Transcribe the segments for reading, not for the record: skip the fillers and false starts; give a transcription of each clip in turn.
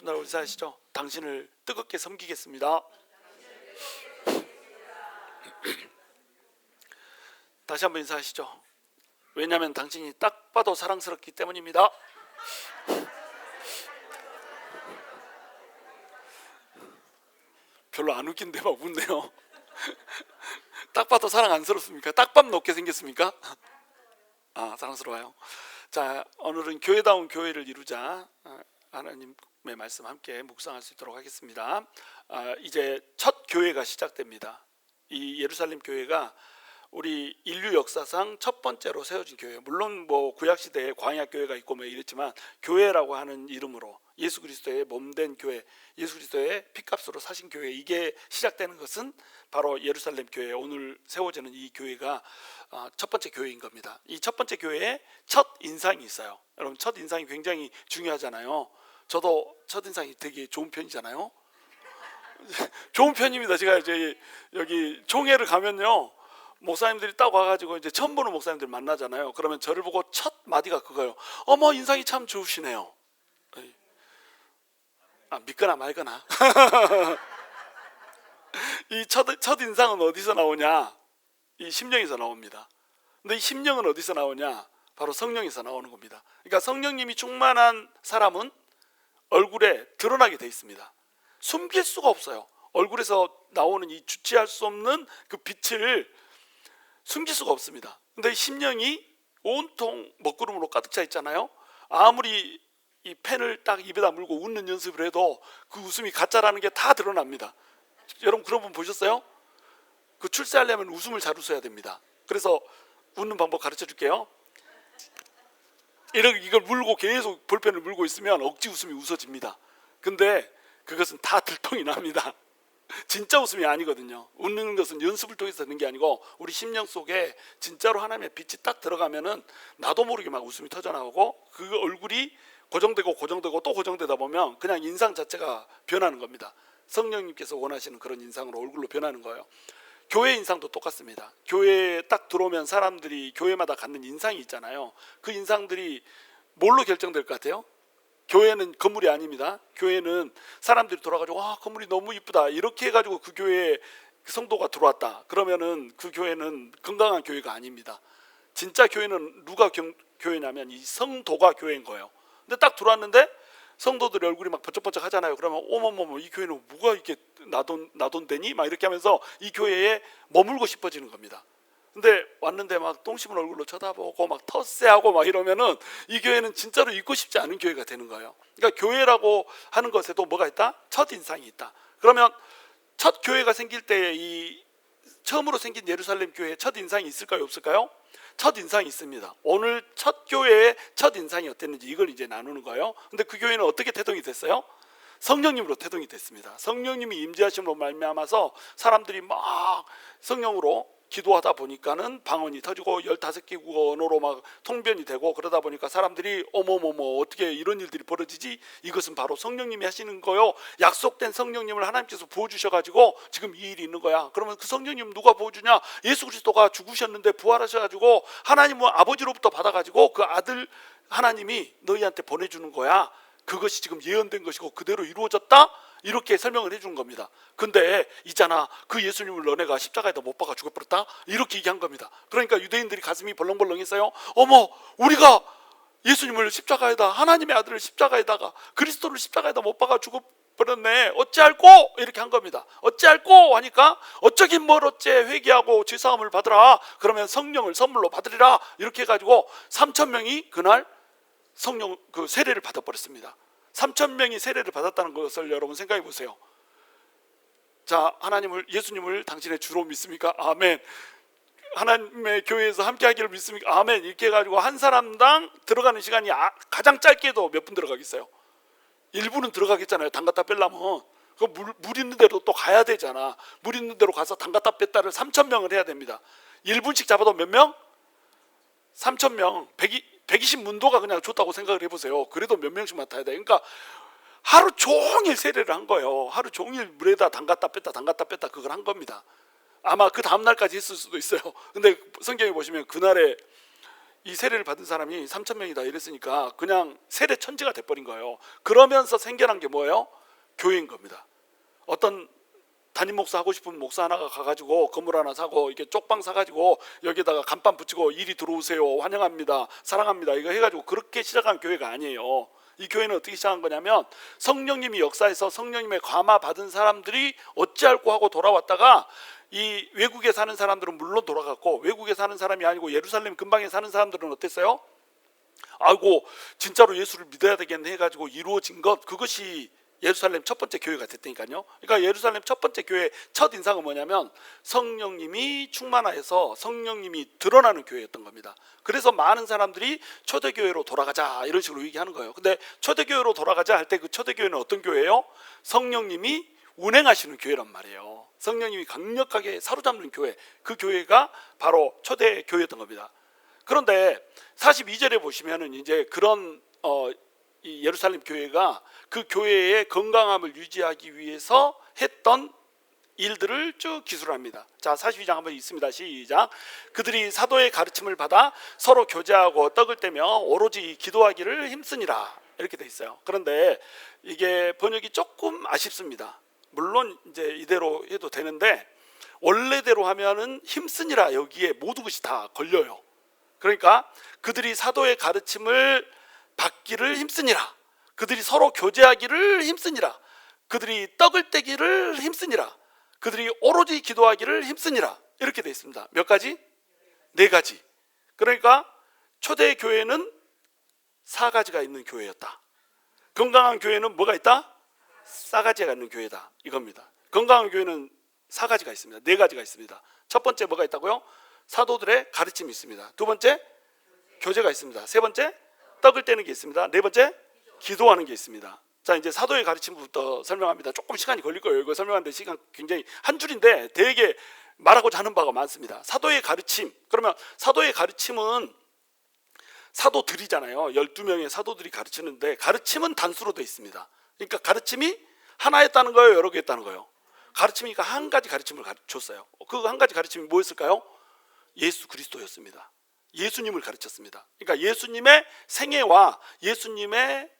나라고 인사하시죠. 당신을 뜨겁게 섬기겠습니다. 다시 한번 인사하시죠. 왜냐하면 당신이 딱 봐도 사랑스럽기 때문입니다. 별로 안 웃긴데 막 웃네요. 딱 봐도 사랑 안스럽습니까? 딱밤 높게 생겼습니까? 아, 사랑스러워요. 자, 오늘은 교회다운 교회를 이루자. 하나님의 말씀 함께 묵상할 수 있도록 하겠습니다. 이제 첫 교회가 시작됩니다. 이 예루살렘 교회가 우리 인류 역사상 첫 번째로 세워진 교회. 물론 뭐 구약 시대에 광야 교회가 있고 뭐 이랬지만 교회라고 하는 이름으로 예수 그리스도의 몸된 교회, 예수 그리스도의 피값으로 사신 교회, 이게 시작되는 것은 바로 예루살렘 교회, 오늘 세워지는 이 교회가 첫 번째 교회인 겁니다. 이 첫 번째 교회에 첫 인상이 있어요. 여러분, 첫 인상이 굉장히 중요하잖아요. 저도 첫 인상이 되게 좋은 편이잖아요. 좋은 편입니다. 제가 이제 여기 총회를 가면요, 목사님들이 딱 와가지고 이제 처음 보는 목사님들 만나잖아요. 그러면 저를 보고 첫 마디가 그거예요. 어머, 인상이 참 좋으시네요. 믿거나 말거나. 이 첫 인상은 어디서 나오냐? 이 심령에서 나옵니다. 근데 이 심령은 어디서 나오냐? 바로 성령에서 나오는 겁니다. 그러니까 성령님이 충만한 사람은 얼굴에 드러나게 돼 있습니다. 숨길 수가 없어요. 얼굴에서 나오는 이 주체할 수 없는 그 빛을 숨길 수가 없습니다. 근데 심령이 온통 먹구름으로 가득 차 있잖아요. 아무리 이 펜을 딱 입에다 물고 웃는 연습을 해도 그 웃음이 가짜라는 게 다 드러납니다. 여러분, 그런 분 보셨어요? 그 출세하려면 웃음을 잘 웃어야 됩니다. 그래서 웃는 방법 가르쳐 줄게요. 이걸 물고 계속 볼펜을 물고 있으면 억지 웃음이 웃어집니다. 근데 그것은 다 들통이 납니다. 진짜 웃음이 아니거든요. 웃는 것은 연습을 통해서 하는 게 아니고 우리 심령 속에 진짜로 하나님의 빛이 딱 들어가면은 나도 모르게 막 웃음이 터져나오고 그 얼굴이 고정되고 또 고정되다 보면 그냥 인상 자체가 변하는 겁니다. 성령님께서 원하시는 그런 인상으로 얼굴로 변하는 거예요. 교회 인상도 똑같습니다. 교회에 딱 들어오면 사람들이 교회마다 갖는 인상이 있잖아요. 그 인상들이 뭘로 결정될 것 같아요? 교회는 건물이 아닙니다. 교회는 사람들이 돌아가지고 와, 건물이 너무 이쁘다 이렇게 해가지고 그 교회에 성도가 들어왔다 그러면은 그 교회는 건강한 교회가 아닙니다. 진짜 교회는 누가 교회냐면 이 성도가 교회인 거예요. 근데 딱 들어왔는데 성도들의 얼굴이 막 번쩍번쩍 하잖아요. 그러면 어머머머, 이 교회는 뭐가 이렇게 나돈 되니? 막 이렇게 하면서 이 교회에 머물고 싶어지는 겁니다. 근데 왔는데 막 똥 씹은 얼굴로 쳐다보고 막 텃세하고 막 이러면은 이 교회는 진짜로 있고 싶지 않은 교회가 되는 거예요. 그러니까 교회라고 하는 것에도 뭐가 있다? 첫 인상이 있다. 그러면 첫 교회가 생길 때 이 처음으로 생긴 예루살렘 교회에 첫 인상이 있을까요, 없을까요? 첫 인상이 있습니다. 오늘 첫 교회의 첫 인상이 어땠는지 이걸 이제 나누는 거예요. 근데 그 교회는 어떻게 태동이 됐어요? 성령님으로 태동이 됐습니다. 성령님이 임재하심으로 말미암아서 사람들이 막 성령으로 기도하다 보니까는 방언이 터지고 15개 국어 언어로 막 통변이 되고 그러다 보니까 사람들이 어머머머, 어떻게 이런 일들이 벌어지지? 이것은 바로 성령님이 하시는 거요. 약속된 성령님을 하나님께서 부어주셔가지고 지금 이 일이 있는 거야. 그러면 그 성령님 누가 부어주냐? 예수 그리스도가 죽으셨는데 부활하셔가지고 하나님은 아버지로부터 받아가지고 그 아들 하나님이 너희한테 보내주는 거야. 그것이 지금 예언된 것이고 그대로 이루어졌다? 이렇게 설명을 해준 겁니다. 근데 있잖아, 그 예수님을 너네가 십자가에다 못 박아 죽여버렸다? 이렇게 얘기한 겁니다. 그러니까 유대인들이 가슴이 벌렁벌렁했어요. 어머, 우리가 예수님을 십자가에다, 하나님의 아들을 십자가에다가, 그리스도를 십자가에다 못 박아 죽여버렸네. 어찌할꼬? 이렇게 한 겁니다. 어찌할꼬? 하니까 어쩌긴 뭘 어째, 회개하고 죄사함을 받으라. 그러면 성령을 선물로 받으리라. 이렇게 해가지고 3,000명이 그날 성령 그 세례를 받아버렸습니다. 3,000명이 세례를 받았다는 것을 여러분 생각해 보세요. 자, 예수님을 당신의 주로 믿습니까? 아멘. 하나님의 교회에서 함께 하기를 믿습니까? 아멘. 이렇게 해가지고 한 사람당 들어가는 시간이 가장 짧게도 몇 분 들어가겠어요? 1분은 들어가겠잖아요. 담 갖다 빼려면. 물 있는 데로 또 가야 되잖아. 물 있는 데로 가서 담 갖다 뺐다를 3,000명을 해야 됩니다. 1분씩 잡아도 몇 명? 3,000명. 120문도가 그냥 좋다고 생각을 해보세요. 그래도 몇 명씩 맡아야 돼. 그러니까 하루 종일 세례를 한 거예요. 하루 종일 물에다 담갔다 뺐다 그걸 한 겁니다. 아마 그 다음날까지 했을 수도 있어요. 근데 성경에 보시면 그날에 이 세례를 받은 사람이 3,000명이다 이랬으니까 그냥 세례 천지가 돼버린 거예요. 그러면서 생겨난 게 뭐예요? 교회인 겁니다. 어떤 담임 목사 하고 싶은 목사 하나가 가가지고 건물 하나 사고 이렇게 쪽방 사가지고 여기다가 간판 붙이고 이리 들어오세요, 환영합니다, 사랑합니다 이거 해가지고 그렇게 시작한 교회가 아니에요. 이 교회는 어떻게 시작한 거냐면 성령님이 역사에서 성령님의 감화 받은 사람들이 어찌할꼬 하고 돌아왔다가 이 외국에 사는 사람들은 물론 돌아갔고 외국에 사는 사람이 아니고 예루살렘 근방에 사는 사람들은 어땠어요? 아이고 진짜로 예수를 믿어야 되겠네 해가지고 이루어진 것, 그것이 예루살렘 첫 번째 교회가 됐다니까요. 그러니까 예루살렘 첫 번째 교회 첫 인상은 뭐냐면 성령님이 충만하여서 성령님이 드러나는 교회였던 겁니다. 그래서 많은 사람들이 초대교회로 돌아가자 이런 식으로 얘기하는 거예요. 근데 초대교회로 돌아가자 할 때 그 초대교회는 어떤 교회예요? 성령님이 운행하시는 교회란 말이에요. 성령님이 강력하게 사로잡는 교회, 그 교회가 바로 초대교회였던 겁니다. 그런데 42절에 보시면은 이제 그런 이 예루살렘 교회가 그 교회의 건강함을 유지하기 위해서 했던 일들을 쭉 기술합니다. 자, 42장 한번 있습니다. 시작. 그들이 사도의 가르침을 받아 서로 교제하고 떡을 떼며 오로지 기도하기를 힘쓰니라 이렇게 돼 있어요. 그런데 이게 번역이 조금 아쉽습니다. 물론 이제 이대로 해도 되는데 원래대로 하면은 힘쓰니라 여기에 모든 것이 다 걸려요. 그러니까 그들이 사도의 가르침을 받기를 힘쓰니라, 그들이 서로 교제하기를 힘쓰니라, 그들이 떡을 떼기를 힘쓰니라, 그들이 오로지 기도하기를 힘쓰니라 이렇게 되어 있습니다. 몇 가지? 4가지. 그러니까 초대교회는 4가지가 있는 교회였다. 건강한 교회는 뭐가 있다? 4가지가 있는 교회다 이겁니다. 건강한 교회는 4가지가 있습니다. 4가지가 있습니다. 첫 번째 뭐가 있다고요? 사도들의 가르침이 있습니다. 두 번째 교제가 있습니다. 세 번째 떡을 떼는 게 있습니다. 네 번째 기도하는 게 있습니다. 자, 이제 사도의 가르침부터 설명합니다. 조금 시간이 걸릴 거예요. 이거 설명하는데 시간 굉장히 한 줄인데 되게 말하고자 하는 바가 많습니다. 사도의 가르침, 그러면 사도의 가르침은 사도들이잖아요. 12명의 사도들이 가르치는데 가르침은 단수로 되어 있습니다. 그러니까 가르침이 하나였다는 거예요, 여러 개였다는 거예요? 가르침이니까 한 가지 가르침을 줬어요. 그 한 가지 가르침이 뭐였을까요? 예수 그리스도였습니다. 예수님을 가르쳤습니다. 그러니까 예수님의 생애와 예수님의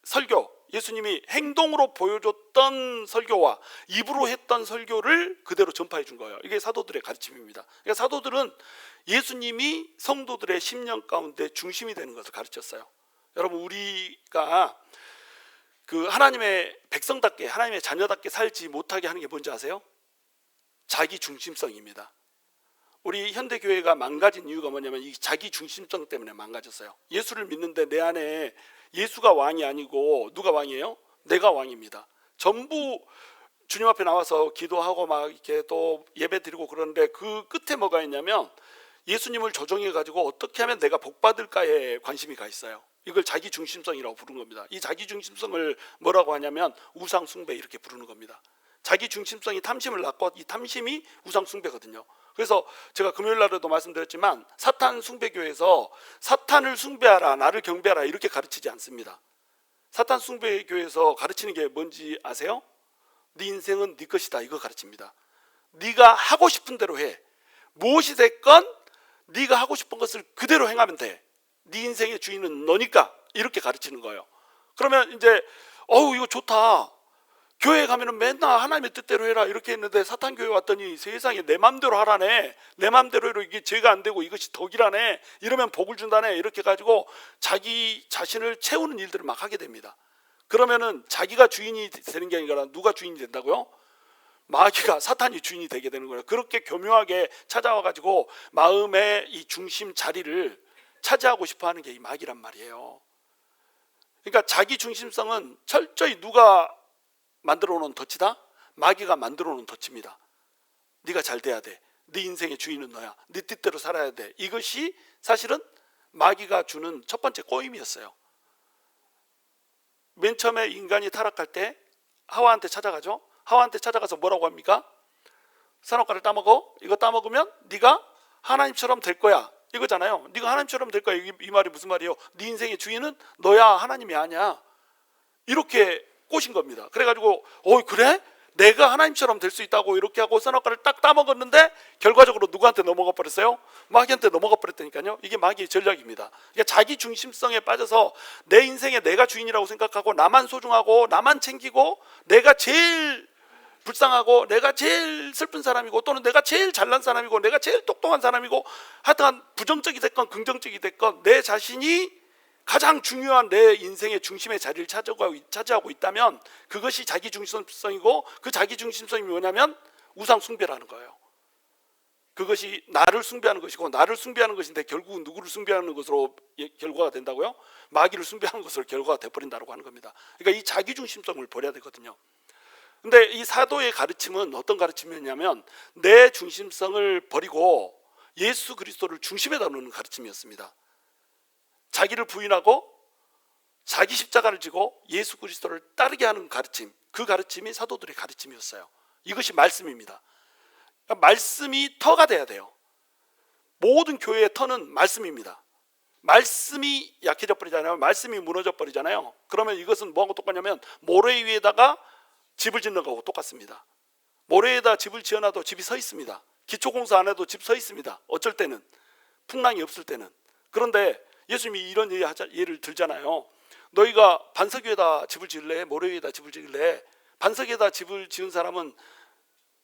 설교, 예수님이 행동으로 보여줬던 설교와 입으로 했던 설교를 그대로 전파해 준 거예요. 이게 사도들의 가르침입니다. 그러니까 사도들은 예수님이 성도들의 심령 가운데 중심이 되는 것을 가르쳤어요. 여러분, 우리가 그 하나님의 백성답게, 하나님의 자녀답게 살지 못하게 하는 게 뭔지 아세요? 자기 중심성입니다. 우리 현대교회가 망가진 이유가 뭐냐면 이 자기 중심성 때문에 망가졌어요. 예수를 믿는데 내 안에 예수가 왕이 아니고 누가 왕이에요? 내가 왕입니다. 전부 주님 앞에 나와서 기도하고 막 이렇게 또 예배 드리고 그러는데 그 끝에 뭐가 있냐면 예수님을 조정해 가지고 어떻게 하면 내가 복 받을까에 관심이 가 있어요. 이걸 자기 중심성이라고 부르는 겁니다. 이 자기 중심성을 뭐라고 하냐면 우상 숭배 이렇게 부르는 겁니다. 자기 중심성이 탐심을 낳고 이 탐심이 우상 숭배거든요. 그래서 제가 금요일 날에도 말씀드렸지만 사탄 숭배교에서 사탄을 숭배하라, 나를 경배하라 이렇게 가르치지 않습니다. 사탄 숭배교에서 가르치는 게 뭔지 아세요? 네 인생은 네 것이다 이거 가르칩니다. 네가 하고 싶은 대로 해. 무엇이 됐건 네가 하고 싶은 것을 그대로 행하면 돼. 네 인생의 주인은 너니까 이렇게 가르치는 거예요. 그러면 이제 이거 좋다. 교회 가면은 맨날 하나님의 뜻대로 해라 이렇게 했는데 사탄 교회 왔더니 세상에 내 맘대로 하라네, 내 맘대로 해로 이게 죄가 안 되고 이것이 덕이라네, 이러면 복을 준다네 이렇게 가지고 자기 자신을 채우는 일들을 막 하게 됩니다. 그러면은 자기가 주인이 되는 게 아니라 누가 주인이 된다고요? 마귀가, 사탄이 주인이 되게 되는 거예요. 그렇게 교묘하게 찾아와 가지고 마음의 이 중심 자리를 차지하고 싶어 하는 게 이 마귀란 말이에요. 그러니까 자기 중심성은 철저히 누가 만들어 놓은 덫이다? 마귀가 만들어 놓은 덫입니다. 네가 잘 돼야 돼. 네 인생의 주인은 너야. 네 뜻대로 살아야 돼. 이것이 사실은 마귀가 주는 첫 번째 꼬임이었어요. 맨 처음에 인간이 타락할 때 하와한테 찾아가죠. 하와한테 찾아가서 뭐라고 합니까? 선악과를 따먹어. 이거 따먹으면 네가 하나님처럼 될 거야. 이거잖아요. 네가 하나님처럼 될 거야. 이 말이 무슨 말이에요? 네 인생의 주인은 너야, 하나님이 아니야. 이렇게 꼬신 겁니다. 그래가지고 그래? 내가 하나님처럼 될 수 있다고 이렇게 하고 선악과를 딱 따먹었는데 결과적으로 누구한테 넘어가 버렸어요? 마귀한테 넘어가 버렸다니까요. 이게 마귀의 전략입니다. 그러니까 자기 중심성에 빠져서 내 인생에 내가 주인이라고 생각하고 나만 소중하고 나만 챙기고 내가 제일 불쌍하고 내가 제일 슬픈 사람이고 또는 내가 제일 잘난 사람이고 내가 제일 똑똑한 사람이고 하여튼 부정적이 됐건 긍정적이 됐건 내 자신이 가장 중요한 내 인생의 중심의 자리를 차지하고 있다면 그것이 자기중심성이고 그 자기중심성이 뭐냐면 우상 숭배라는 거예요. 그것이 나를 숭배하는 것이고 나를 숭배하는 것인데 결국은 누구를 숭배하는 것으로 결과가 된다고요? 마귀를 숭배하는 것으로 결과가 돼버린다고 하는 겁니다. 그러니까 이 자기중심성을 버려야 되거든요. 근데 이 사도의 가르침은 어떤 가르침이었냐면 내 중심성을 버리고 예수 그리스도를 중심에다 놓는 가르침이었습니다. 자기를 부인하고 자기 십자가를 지고 예수 그리스도를 따르게 하는 가르침, 그 가르침이 사도들의 가르침이었어요. 이것이 말씀입니다. 그러니까 말씀이 터가 돼야 돼요. 모든 교회의 터는 말씀입니다. 말씀이 약해져 버리잖아요. 말씀이 무너져 버리잖아요. 그러면 이것은 뭐하고 똑같냐면 모래 위에다가 집을 짓는 거하고 똑같습니다. 모래에다 집을 지어놔도 집이 서 있습니다. 기초공사 안 해도 집 서 있습니다. 어쩔 때는 풍랑이 없을 때는. 그런데 예수님이 이런 예를 들잖아요. 너희가 반석 위에다 집을 지을래? 모래 위에다 집을 지을래? 반석 위에다 집을 지은 사람은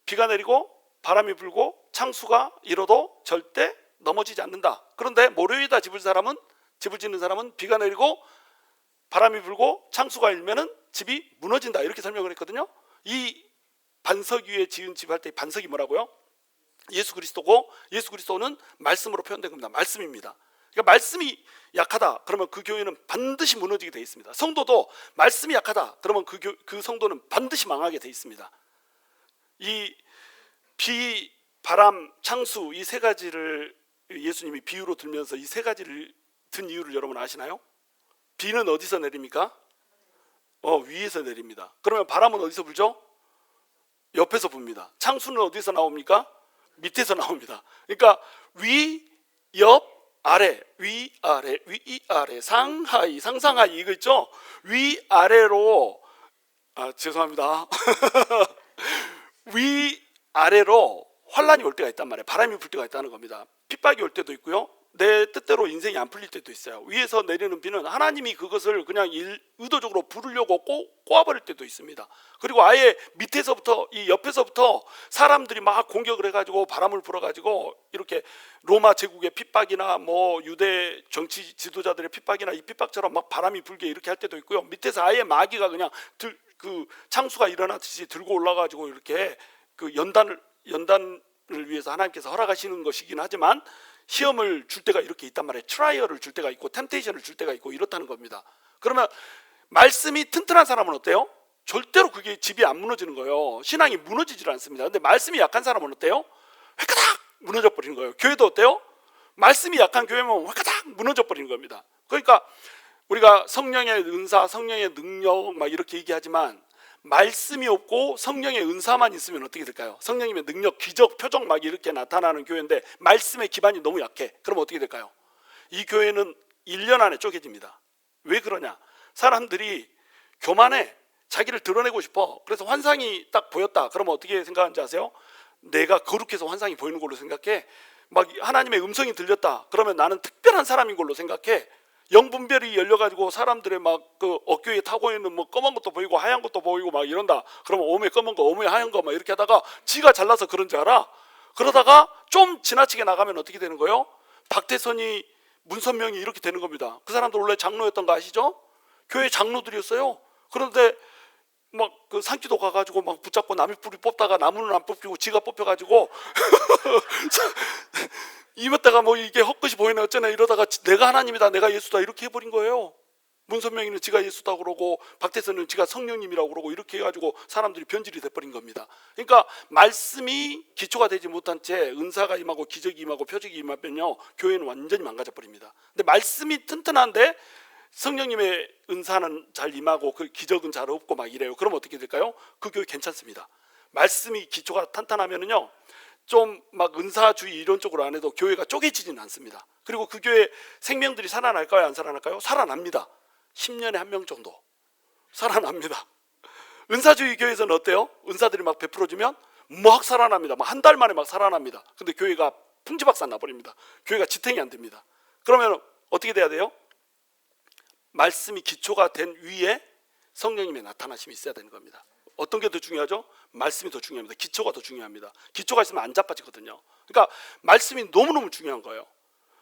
비가 내리고 바람이 불고 창수가 일어도 절대 넘어지지 않는다. 그런데 모래 위에다 집을 짓는 사람은 비가 내리고 바람이 불고 창수가 일면은 집이 무너진다. 이렇게 설명을 했거든요. 이 반석 위에 지은 집 할 때 반석이 뭐라고요? 예수 그리스도고 예수 그리스도는 말씀으로 표현된 겁니다. 말씀입니다. 그러니까 말씀이 약하다 그러면 그 교회는 반드시 무너지게 되어 있습니다. 성도도 말씀이 약하다 그러면 그 성도는 반드시 망하게 되어 있습니다. 이 비, 바람, 창수 이 세 가지를 예수님이 비유로 들면서 이 세 가지를 든 이유를 여러분 아시나요? 비는 어디서 내립니까? 위에서 내립니다. 그러면 바람은 어디서 불죠? 옆에서 붑니다. 창수는 어디서 나옵니까? 밑에서 나옵니다. 그러니까 위, 옆, 아래, 위, 아래, 위, 아래, 상하이, 상상하이 이거 있죠? 위, 아래로 죄송합니다. 위, 아래로 환란이 올 때가 있단 말이에요. 바람이 불 때가 있다는 겁니다. 핍박이 올 때도 있고요. 내 뜻대로 인생이 안 풀릴 때도 있어요. 위에서 내리는 비는 하나님이 그것을 그냥 의도적으로 부르려고 꼬아버릴 때도 있습니다. 그리고 아예 밑에서부터 이 옆에서부터 사람들이 막 공격을 해가지고 바람을 불어가지고 이렇게 로마 제국의 핍박이나 뭐 유대 정치 지도자들의 핍박이나 이 핍박처럼 막 바람이 불게 이렇게 할 때도 있고요. 밑에서 아예 마귀가 그냥 그 창수가 일어나듯이 들고 올라가지고 이렇게 그 연단을 위해서 하나님께서 허락하시는 것이긴 하지만 시험을 줄 때가 이렇게 있단 말이에요. 트라이얼을 줄 때가 있고 템테이션을 줄 때가 있고 이렇다는 겁니다. 그러면 말씀이 튼튼한 사람은 어때요? 절대로 그게 집이 안 무너지는 거예요. 신앙이 무너지질 않습니다. 근데 말씀이 약한 사람은 어때요? 획가닥 무너져 버리는 거예요. 교회도 어때요? 말씀이 약한 교회면 획가닥 무너져 버리는 겁니다. 그러니까 우리가 성령의 은사, 성령의 능력 막 이렇게 얘기하지만 말씀이 없고 성령의 은사만 있으면 어떻게 될까요? 성령님의 능력, 기적, 표적 막 이렇게 나타나는 교회인데 말씀의 기반이 너무 약해. 그럼 어떻게 될까요? 이 교회는 1년 안에 쪼개집니다. 왜 그러냐? 사람들이 교만해. 자기를 드러내고 싶어. 그래서 환상이 딱 보였다. 그러면 어떻게 생각하는지 아세요? 내가 거룩해서 환상이 보이는 걸로 생각해. 막 하나님의 음성이 들렸다. 그러면 나는 특별한 사람인 걸로 생각해. 영분별이 열려가지고 사람들의 막 그 어깨에 타고 있는 뭐 검은 것도 보이고 하얀 것도 보이고 막 이런다. 그러면 오메 검은 거, 오메 하얀 거 막 이렇게 하다가 지가 잘나서 그런 줄 알아. 그러다가 좀 지나치게 나가면 어떻게 되는 거예요? 박태선이 문선명이 이렇게 되는 겁니다. 그 사람들 원래 장로였던 거 아시죠? 교회 장로들이었어요. 그런데 막 그 산기도 가가지고 막 붙잡고 남의 뿌리 뽑다가 나무는 안 뽑히고 지가 뽑혀가지고 이መስ다가 뭐 이게 헛것이 보이네 어쩌네 이러다가 내가 하나님이다 내가 예수다 이렇게 해버린 거예요. 문선명이는 지가 예수다 그러고 박태선은 지가 성령님이라고 그러고 이렇게 해가지고 사람들이 변질이 돼버린 겁니다. 그러니까 말씀이 기초가 되지 못한 채 은사가 임하고 기적이 임하고 표적이 임하면요 교회는 완전히 망가져 버립니다. 근데 말씀이 튼튼한데 성령님의 은사는 잘 임하고 그 기적은 잘 없고 막 이래요. 그럼 어떻게 될까요? 그 교회 괜찮습니다. 말씀이 기초가 탄탄하면은요 좀 막 은사주의 이런 쪽으로 안 해도 교회가 쪼개지지는 않습니다. 그리고 그 교회 생명들이 살아날까요? 안 살아날까요? 살아납니다. 10년에 한 명 정도 살아납니다. 은사주의 교회에서는 어때요? 은사들이 막 베풀어주면 막 살아납니다. 막 한 달 만에 막 살아납니다. 근데 교회가 풍지박산 나버립니다. 교회가 지탱이 안 됩니다. 그러면 어떻게 돼야 돼요? 말씀이 기초가 된 위에 성령님의 나타나심이 있어야 되는 겁니다. 어떤 게 더 중요하죠? 말씀이 더 중요합니다. 기초가 더 중요합니다. 기초가 있으면 안 자빠지거든요. 그러니까 말씀이 너무너무 중요한 거예요.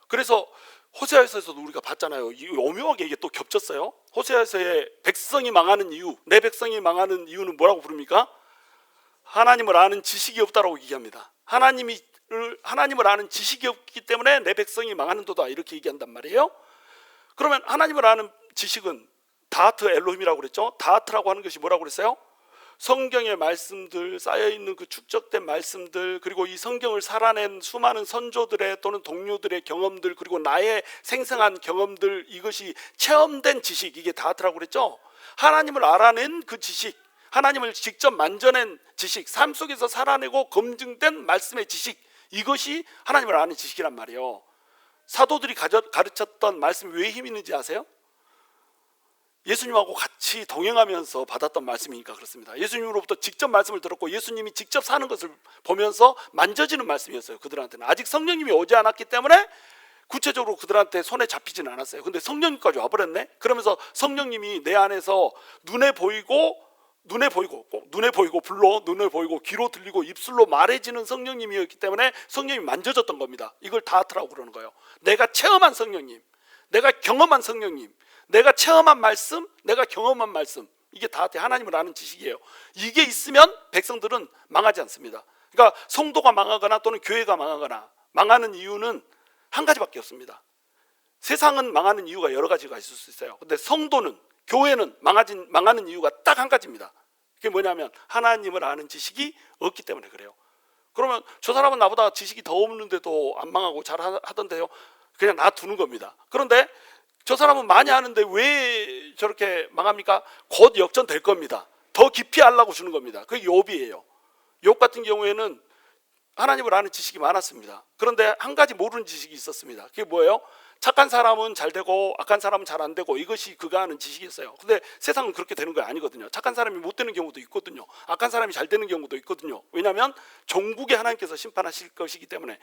그래서 호세아서에서도 우리가 봤잖아요. 오묘하게 이게 또 겹쳤어요. 호세아서의 백성이 망하는 이유, 내 백성이 망하는 이유는 뭐라고 부릅니까? 하나님을 아는 지식이 없다라고 얘기합니다. 하나님을 아는 지식이 없기 때문에 내 백성이 망하는 도다, 이렇게 얘기한단 말이에요. 그러면 하나님을 아는 지식은 다하트 엘로힘이라고 그랬죠. 다하트라고 하는 것이 뭐라고 그랬어요? 성경의 말씀들, 쌓여있는 그 축적된 말씀들, 그리고 이 성경을 살아낸 수많은 선조들의 또는 동료들의 경험들, 그리고 나의 생생한 경험들, 이것이 체험된 지식, 이게 다하트라고 그랬죠. 하나님을 알아낸 그 지식, 하나님을 직접 만져낸 지식, 삶 속에서 살아내고 검증된 말씀의 지식, 이것이 하나님을 아는 지식이란 말이에요. 사도들이 가르쳤던 말씀이 왜 힘이 있는지 아세요? 예수님하고 같이 동행하면서 받았던 말씀이니까 그렇습니다. 예수님으로부터 직접 말씀을 들었고 예수님이 직접 사는 것을 보면서 만져지는 말씀이었어요. 그들한테는 아직 성령님이 오지 않았기 때문에 구체적으로 그들한테 손에 잡히지는 않았어요. 근데 성령님까지 와버렸네. 그러면서 성령님이 내 안에서 눈에 보이고 불로, 눈에 보이고 귀로 들리고 입술로 말해지는 성령님이었기 때문에 성령님이 만져졌던 겁니다. 이걸 다하트라고 그러는 거예요. 내가 체험한 성령님, 내가 경험한 성령님, 내가 체험한 말씀, 내가 경험한 말씀, 이게 다하트, 하나님을 아는 지식이에요. 이게 있으면 백성들은 망하지 않습니다. 그러니까 성도가 망하거나 또는 교회가 망하거나 망하는 이유는 한 가지밖에 없습니다. 세상은 망하는 이유가 여러 가지가 있을 수 있어요. 근데 성도는, 교회는 망하는 이유가 딱 한 가지입니다. 그게 뭐냐면 하나님을 아는 지식이 없기 때문에 그래요. 그러면 저 사람은 나보다 지식이 더 없는데도 안 망하고 잘 하던데요, 그냥 놔두는 겁니다. 그런데 저 사람은 많이 하는데 왜 저렇게 망합니까? 곧 역전될 겁니다. 더 깊이 알라고 주는 겁니다. 그게 욥이에요. 욥 같은 경우에는 하나님을 아는 지식이 많았습니다. 그런데 한 가지 모르는 지식이 있었습니다. 그게 뭐예요? 착한 사람은 잘 되고 악한 사람은 잘 안 되고, 이것이 그가 아는 지식이었어요. 근데 세상은 그렇게 되는 거 아니거든요. 착한 사람이 못 되는 경우도 있거든요. 악한 사람이 잘 되는 경우도 있거든요. 왜냐하면 종국에 하나님께서 심판하실 것이기 때문에.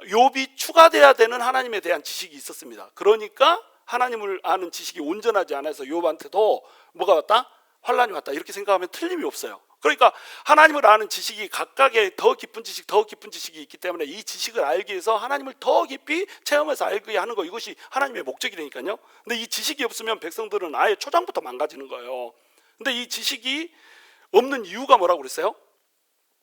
욥이 추가돼야 되는 하나님에 대한 지식이 있었습니다. 그러니까 하나님을 아는 지식이 온전하지 않아서 욥한테도 뭐가 왔다? 환란이 왔다, 이렇게 생각하면 틀림이 없어요. 그러니까 하나님을 아는 지식이 각각의 더 깊은 지식이 있기 때문에 이 지식을 알기 위해서 하나님을 더 깊이 체험해서 알게 하는 거, 이것이 하나님의 목적이니까요. 근데 이 지식이 없으면 백성들은 아예 초장부터 망가지는 거예요. 근데 이 지식이 없는 이유가 뭐라고 그랬어요?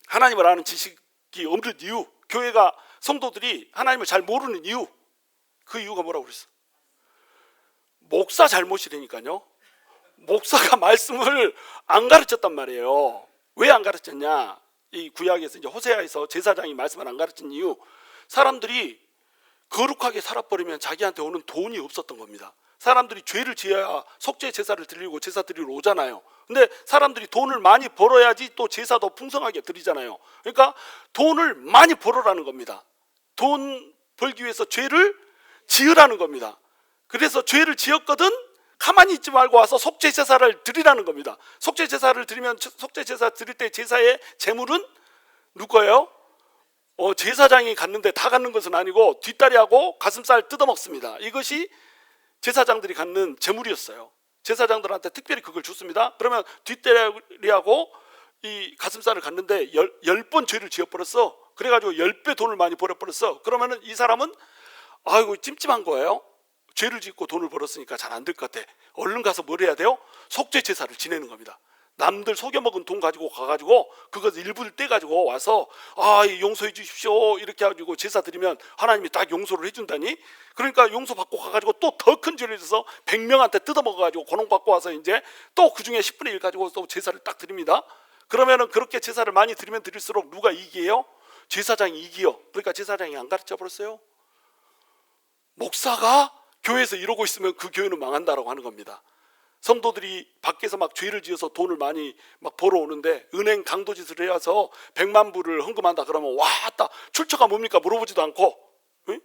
하나님을 아는 지식이 없는 이유, 교회가, 성도들이 하나님을 잘 모르는 이유, 그 이유가 뭐라고 그랬어? 목사 잘못이라니까요. 목사가 말씀을 안 가르쳤단 말이에요. 왜 안 가르쳤냐? 이 구약에서 이제 호세아에서 제사장이 말씀을 안 가르친 이유, 사람들이 거룩하게 살아버리면 자기한테 오는 돈이 없었던 겁니다. 사람들이 죄를 지어야 속죄 제사를 드리고 제사 드리러 오잖아요. 근데 사람들이 돈을 많이 벌어야지 또 제사도 풍성하게 드리잖아요. 그러니까 돈을 많이 벌어라는 겁니다. 돈 벌기 위해서 죄를 지으라는 겁니다. 그래서 죄를 지었거든 가만히 있지 말고 와서 속죄 제사를 드리라는 겁니다. 속죄 제사를 드리면, 속죄 제사 드릴 때 제사의 제물은 누구예요? 제사장이 갖는데 다 갖는 것은 아니고 뒷다리하고 가슴살 뜯어먹습니다. 이것이 제사장들이 갖는 제물이었어요. 제사장들한테 특별히 그걸 줬습니다. 그러면 뒷다리하고 이 가슴살을 갖는데 10번 죄를 지어버렸어. 그래가지고 10배 돈을 많이 벌어버렸어. 그러면은 이 사람은 아이고 찜찜한 거예요. 죄를 짓고 돈을 벌었으니까 잘 안 될 것 같아. 얼른 가서 뭘 해야 돼요? 속죄 제사를 지내는 겁니다. 남들 속여먹은 돈 가지고 가가지고 그것을 일부를 떼가지고 와서 용서해 주십시오 이렇게 해가지고 제사 드리면 하나님이 딱 용서를 해준다니. 그러니까 용서 받고 가가지고 또 더 큰 죄를 져서 100명한테 뜯어먹어가지고 고농 받고 와서 이제 또 그 중에 10분의 1 가지고 또 제사를 딱 드립니다. 그러면은 그렇게 제사를 많이 드리면 드릴수록 누가 이기해요? 제사장이 이기요. 그러니까 제사장이 안 가르쳐 버렸어요. 목사가 교회에서 이러고 있으면 그 교회는 망한다라고 하는 겁니다. 성도들이 밖에서 막 죄를 지어서 돈을 많이 막 벌어오는데 은행 강도짓을 해서 100만 불을 헌금한다 그러면 왔다 출처가 뭡니까 물어보지도 않고, 응?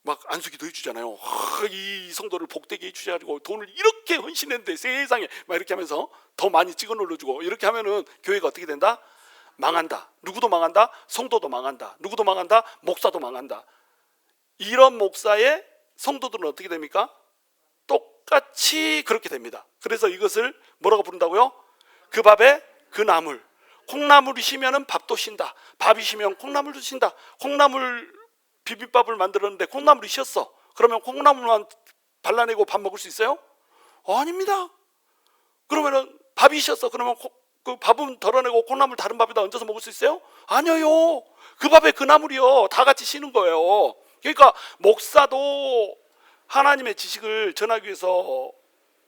막 안수기도 해주잖아요. 이 성도를 복되게 해주셔가지고 돈을 이렇게 헌신했는데 세상에 막 이렇게 하면서 더 많이 찍어 눌러주고 이렇게 하면은 교회가 어떻게 된다? 망한다. 누구도 망한다? 성도도 망한다. 누구도 망한다? 목사도 망한다. 이런 목사의 성도들은 어떻게 됩니까? 똑같이 그렇게 됩니다. 그래서 이것을 뭐라고 부른다고요? 그 밥에 그 나물. 콩나물이 쉬면은 밥도 쉰다. 밥이 쉬면 콩나물도 쉰다. 콩나물 비빔밥을 만들었는데 콩나물이 쉬었어. 그러면 콩나물만 발라내고 밥 먹을 수 있어요? 아닙니다. 그러면은 밥이 쉬었어. 그러면 그 밥은 덜어내고 콩나물 다른 밥에다 얹어서 먹을 수 있어요? 아니요. 그 밥에 그 나물이요. 다 같이 쉬는 거예요. 그러니까 목사도 하나님의 지식을 전하기 위해서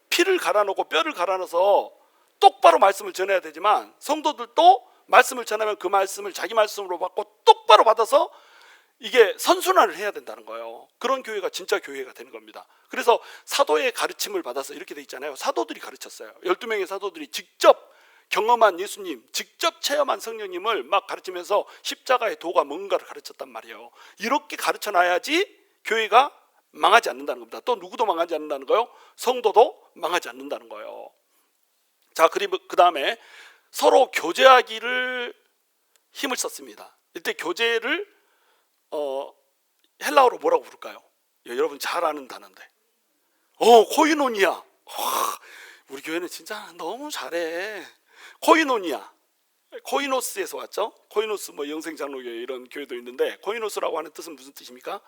피를 갈아넣고 뼈를 갈아넣어서 똑바로 말씀을 전해야 되지만 성도들도 말씀을 전하면 그 말씀을 자기 말씀으로 받고 똑바로 받아서 이게 선순환을 해야 된다는 거예요. 그런 교회가 진짜 교회가 되는 겁니다. 그래서 사도의 가르침을 받아서 이렇게 돼 있잖아요. 사도들이 가르쳤어요. 12명의 사도들이 직접 경험한 예수님, 직접 체험한 성령님을 막 가르치면서 십자가의 도가 뭔가를 가르쳤단 말이에요. 이렇게 가르쳐놔야지 교회가 망하지 않는다는 겁니다. 또 누구도 망하지 않는다는 거예요? 성도도 망하지 않는다는 거예요. 자, 그리고 그 다음에 서로 교제하기를 힘을 썼습니다. 이때 교제를 헬라어로 뭐라고 부를까요? 여러분 잘 아는 단어인데 코이노니아. 우리 교회는 진짜 너무 잘해. 코이노니아, 코이노스에서 왔죠. 코이노스 뭐 영생장로교회 이런 교회도 있는데 코이노스라고 하는 뜻은 무슨 뜻입니까?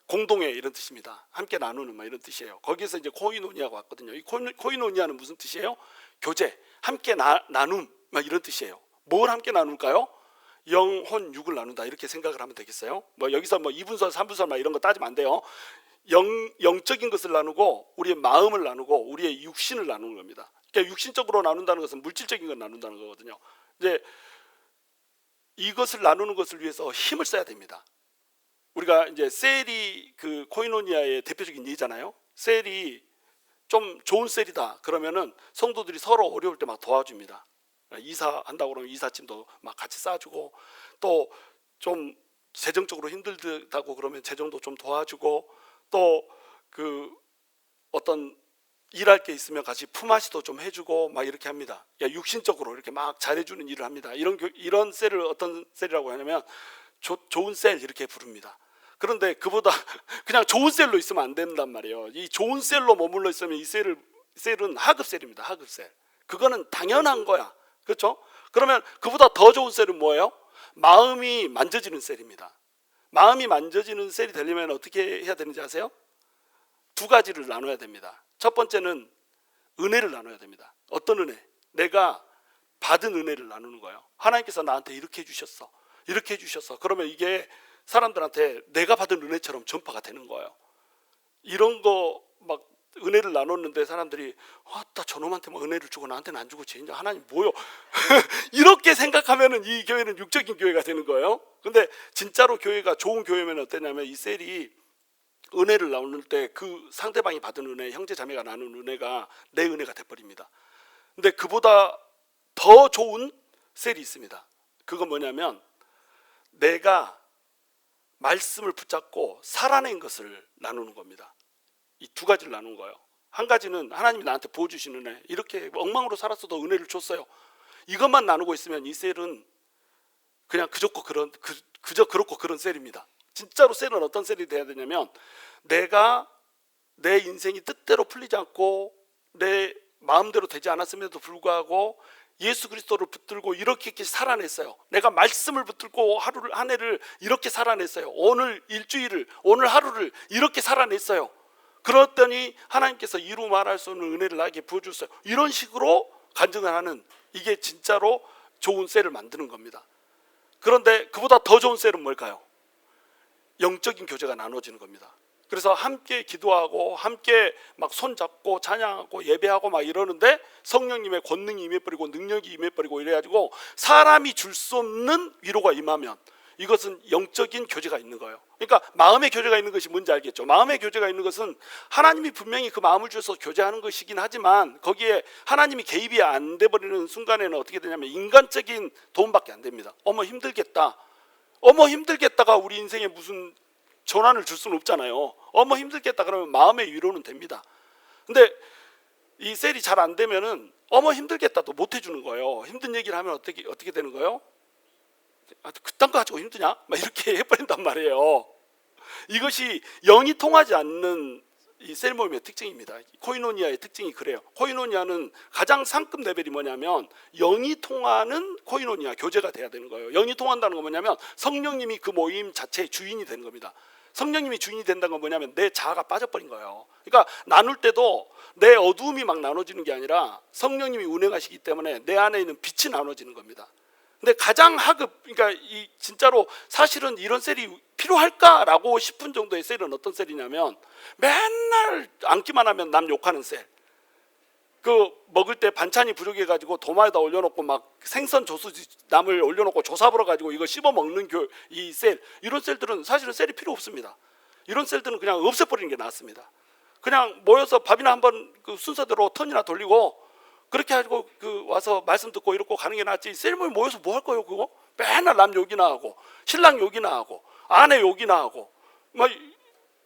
공동회 이런 뜻입니다. 함께 나누는 막 이런 뜻이에요. 거기에서 이제 코이노니아가 왔거든요. 이 코이노니아는 무슨 뜻이에요? 교제, 함께 나눔 막 이런 뜻이에요. 뭘 함께 나눌까요? 영혼 육을 나눈다 이렇게 생각을 하면 되겠어요. 뭐 여기서 뭐 2분설 3분설 막 이런 거 따지면 안 돼요. 영적인 것을 나누고 우리의 마음을 나누고 우리의 육신을 나누는 겁니다. 그러니까 육신적으로 나눈다는 것은 물질적인 걸 나눈다는 거거든요. 이제 이것을 나누는 것을 위해서 힘을 써야 됩니다. 우리가 이제 셀이 그 코이노니아의 대표적인 예잖아요. 셀이 좀 좋은 셀이다 그러면은 성도들이 서로 어려울 때 막 도와줍니다. 이사한다고 그러면 이삿짐도 막 같이 싸주고, 또 좀 재정적으로 힘들다고 그러면 재정도 좀 도와주고, 또 그 어떤 일할 게 있으면 같이 품앗이도 좀 해주고 막 이렇게 합니다. 육신적으로 이렇게 막 잘해주는 일을 합니다. 이런 셀을 어떤 셀이라고 하냐면 좋은 셀 이렇게 부릅니다. 그런데 그보다 그냥 좋은 셀로 있으면 안 된단 말이에요. 이 좋은 셀로 머물러 있으면 이 셀은 하급 셀입니다. 하급 셀. 그거는 당연한 거야. 그렇죠? 그러면 그보다 더 좋은 셀은 뭐예요? 마음이 만져지는 셀입니다. 마음이 만져지는 셀이 되려면 어떻게 해야 되는지 아세요? 두 가지를 나눠야 됩니다. 첫 번째는 은혜를 나눠야 됩니다. 어떤 은혜? 내가 받은 은혜를 나누는 거예요. 하나님께서 나한테 이렇게 해주셨어. 이렇게 해주셨어. 그러면 이게 사람들한테 내가 받은 은혜처럼 전파가 되는 거예요. 이런 거 막 은혜를 나눴는데 사람들이 나 저놈한테 뭐 은혜를 주고 나한테는 안 주고 진짜 하나님 뭐요? 이렇게 생각하면은 이 교회는 육적인 교회가 되는 거예요. 근데 진짜로 교회가 좋은 교회면 어떠냐면 이 셀이 은혜를 나눌 때 그 상대방이 받은 은혜, 형제 자매가 나눈 은혜가 내 은혜가 돼버립니다. 근데 그보다 더 좋은 셀이 있습니다. 그건 뭐냐면 내가 말씀을 붙잡고 살아낸 것을 나누는 겁니다. 이 두 가지를 나누는 거예요. 한 가지는 하나님이 나한테 부어주신 은혜, 이렇게 엉망으로 살았어도 은혜를 줬어요. 이것만 나누고 있으면 이 셀은 그냥 그저 그렇고 그런 셀입니다. 진짜로 셀은 어떤 셀이 돼야 되냐면 내가 내 인생이 뜻대로 풀리지 않고 내 마음대로 되지 않았음에도 불구하고 예수 그리스도를 붙들고 이렇게 살아냈어요. 내가 말씀을 붙들고 한 해를 이렇게 살아냈어요. 오늘 일주일을, 오늘 하루를 이렇게 살아냈어요. 그랬더니 하나님께서 이루 말할 수 없는 은혜를 나에게 부어주셨어요. 이런 식으로 간증을 하는, 이게 진짜로 좋은 셀을 만드는 겁니다. 그런데 그보다 더 좋은 셀은 뭘까요? 영적인 교제가 나눠지는 겁니다. 그래서 함께 기도하고 함께 막 손잡고 찬양하고 예배하고 막 이러는데 성령님의 권능이 임해버리고 능력이 임해버리고 이래가지고 사람이 줄 수 없는 위로가 임하면 이것은 영적인 교제가 있는 거예요. 그러니까 마음의 교제가 있는 것이 뭔지 알겠죠? 마음의 교제가 있는 것은 하나님이 분명히 그 마음을 주셔서 교제하는 것이긴 하지만 거기에 하나님이 개입이 안 돼버리는 순간에는 어떻게 되냐면 인간적인 도움밖에 안 됩니다. 어머 힘들겠다. 어머 힘들겠다가 우리 인생에 무슨 전환을 줄 수는 없잖아요. 힘들겠다 그러면 마음의 위로는 됩니다. 근데 이 셀이 잘 안 되면은 힘들겠다도 못 해주는 거예요. 힘든 얘기를 하면 어떻게 되는 거예요? 그딴 거 가지고 힘드냐? 막 이렇게 해버린단 말이에요. 이것이 영이 통하지 않는 이 셀 모임의 특징입니다. 코이노니아의 특징이 그래요. 코이노니아는 가장 상급 레벨이 뭐냐면 영이 통하는 코이노니아 교제가 돼야 되는 거예요. 영이 통한다는 건 뭐냐면 성령님이 그 모임 자체의 주인이 되는 겁니다. 성령님이 주인이 된다는 건 뭐냐면 내 자아가 빠져버린 거예요. 그러니까 나눌 때도 내 어두움이 막 나눠지는 게 아니라 성령님이 운행하시기 때문에 내 안에 있는 빛이 나눠지는 겁니다. 근데 가장 그러니까 이 진짜로 사실은 이런 셀이 필요할까라고 싶은 정도의 셀은 어떤 셀이냐면 맨날 앉기만 하면 남 욕하는 셀. 그 먹을 때 반찬이 부족해가지고 도마에다 올려놓고 막 생선 조수지 남을 올려놓고 조사보러 가지고 이거 씹어 먹는 이 셀, 이런 셀들은 사실은 셀이 필요 없습니다. 이런 셀들은 그냥 없애버리는 게 낫습니다. 그냥 모여서 밥이나 한번 그 순서대로 턴이나 돌리고 그렇게 하고 와서 말씀 듣고 이러고 가는 게 낫지. 셀 모여서 뭐 할 거예요 그거? 맨날 남 욕이나 하고 신랑 욕이나 하고 아내 욕이나 하고 막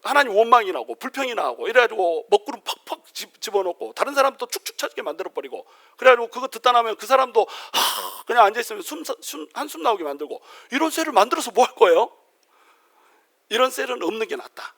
하나님 원망이나 하고 불평이나 하고 이래가지고 먹구름 팍팍 집어넣고 다른 사람도 축축 처지게 만들어버리고 그래가지고 그거 듣다 나면 그 사람도 그냥 앉아있으면 한숨 나오게 만들고 이런 셀을 만들어서 뭐 할 거예요? 이런 셀은 없는 게 낫다.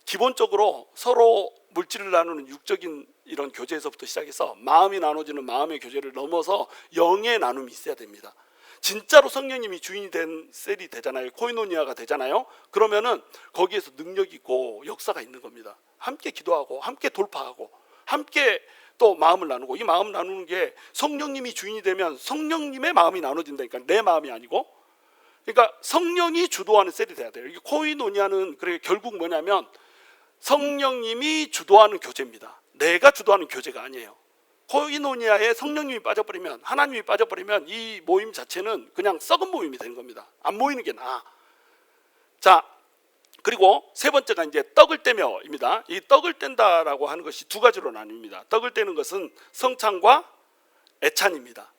기본적으로 서로 물질을 나누는 육적인 이런 교제에서부터 시작해서 마음이 나눠지는 마음의 교제를 넘어서 영의 나눔이 있어야 됩니다. 진짜로 성령님이 주인이 된 셀이 되잖아요. 코이노니아가 되잖아요. 그러면은 거기에서 능력이 있고 역사가 있는 겁니다. 함께 기도하고 함께 돌파하고 함께 또 마음을 나누고, 이 마음 나누는 게 성령님이 주인이 되면 성령님의 마음이 나눠진다니까, 내 마음이 아니고. 그러니까 성령이 주도하는 셀이 돼야 돼요. 이게 코이노니아는 그래 결국 뭐냐면 성령님이 주도하는 교제입니다. 내가 주도하는 교제가 아니에요. 코이노니아에 성령님이 빠져버리면, 하나님이 빠져버리면 이 모임 자체는 그냥 썩은 모임이 되는 겁니다. 안 모이는 게 나아. 자, 그리고 세 번째가 이제 떡을 떼며입니다. 이 떡을 뗀다라고 하는 것이 두 가지로 나뉩니다. 떡을 떼는 것은 성찬과 애찬입니다.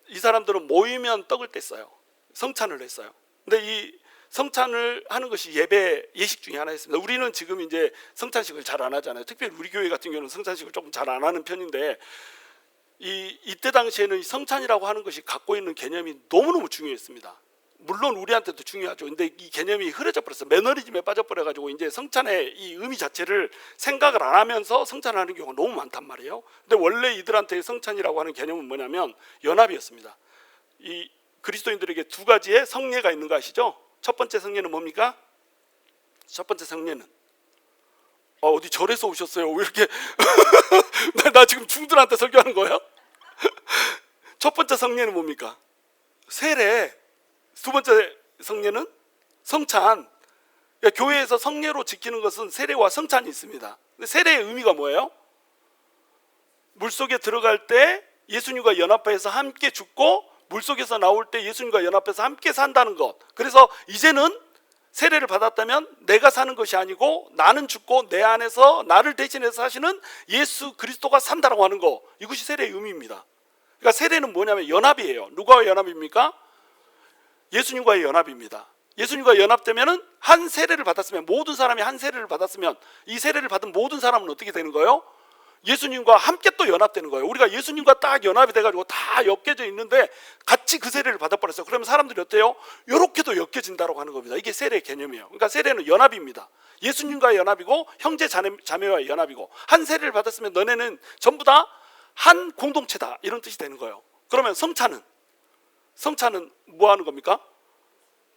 이 사람들은 모이면 떡을 뗐어요. 성찬을 했어요. 근데 이 성찬을 하는 것이 예배 예식 중에 하나였습니다. 우리는 지금 이제 성찬식을 잘 안 하잖아요. 특별히 우리 교회 같은 경우는 성찬식을 조금 잘 안 하는 편인데, 이때 당시에는 성찬이라고 하는 것이 갖고 있는 개념이 너무너무 중요했습니다. 물론 우리한테도 중요하죠. 근데 이 개념이 흐려져 버렸어요. 매너리즘에 빠져버려 가지고 이제 성찬의 이 의미 자체를 생각을 안 하면서 성찬을 하는 경우가 너무 많단 말이에요. 근데 원래 이들한테 성찬이라고 하는 개념은 뭐냐면 연합이었습니다. 이 그리스도인들에게 두 가지의 성례가 있는 거 아시죠? 첫 번째 성례는 뭡니까? 첫 번째 성례는 어디 절에서 오셨어요? 왜 이렇게 나 지금 중들한테 설교하는 거예요? 첫 번째 성례는 뭡니까? 세례. 두 번째 성례는 성찬. 그러니까 교회에서 성례로 지키는 것은 세례와 성찬이 있습니다. 근데 세례의 의미가 뭐예요? 물속에 들어갈 때 예수님과 연합해서 함께 죽고 물속에서 나올 때 예수님과 연합해서 함께 산다는 것. 그래서 이제는 세례를 받았다면 내가 사는 것이 아니고 나는 죽고 내 안에서 나를 대신해서 사시는 예수 그리스도가 산다라고 하는 거. 이것이 세례의 의미입니다. 그러니까 세례는 뭐냐면 연합이에요. 누가와 연합입니까? 예수님과의 연합입니다. 예수님과 연합되면은 한 세례를 받았으면, 모든 사람이 한 세례를 받았으면 이 세례를 받은 모든 사람은 어떻게 되는 거예요? 예수님과 함께 또 연합되는 거예요. 우리가 예수님과 딱 연합이 돼가지고 다 엮여져 있는데 같이 그 세례를 받아버렸어요. 그러면 사람들이 어때요? 이렇게도 엮여진다고 하는 겁니다. 이게 세례의 개념이에요. 그러니까 세례는 연합입니다. 예수님과의 연합이고 형제 자매와의 연합이고, 한 세례를 받았으면 너네는 전부 다 한 공동체다, 이런 뜻이 되는 거예요. 그러면 성찬은 뭐 하는 겁니까?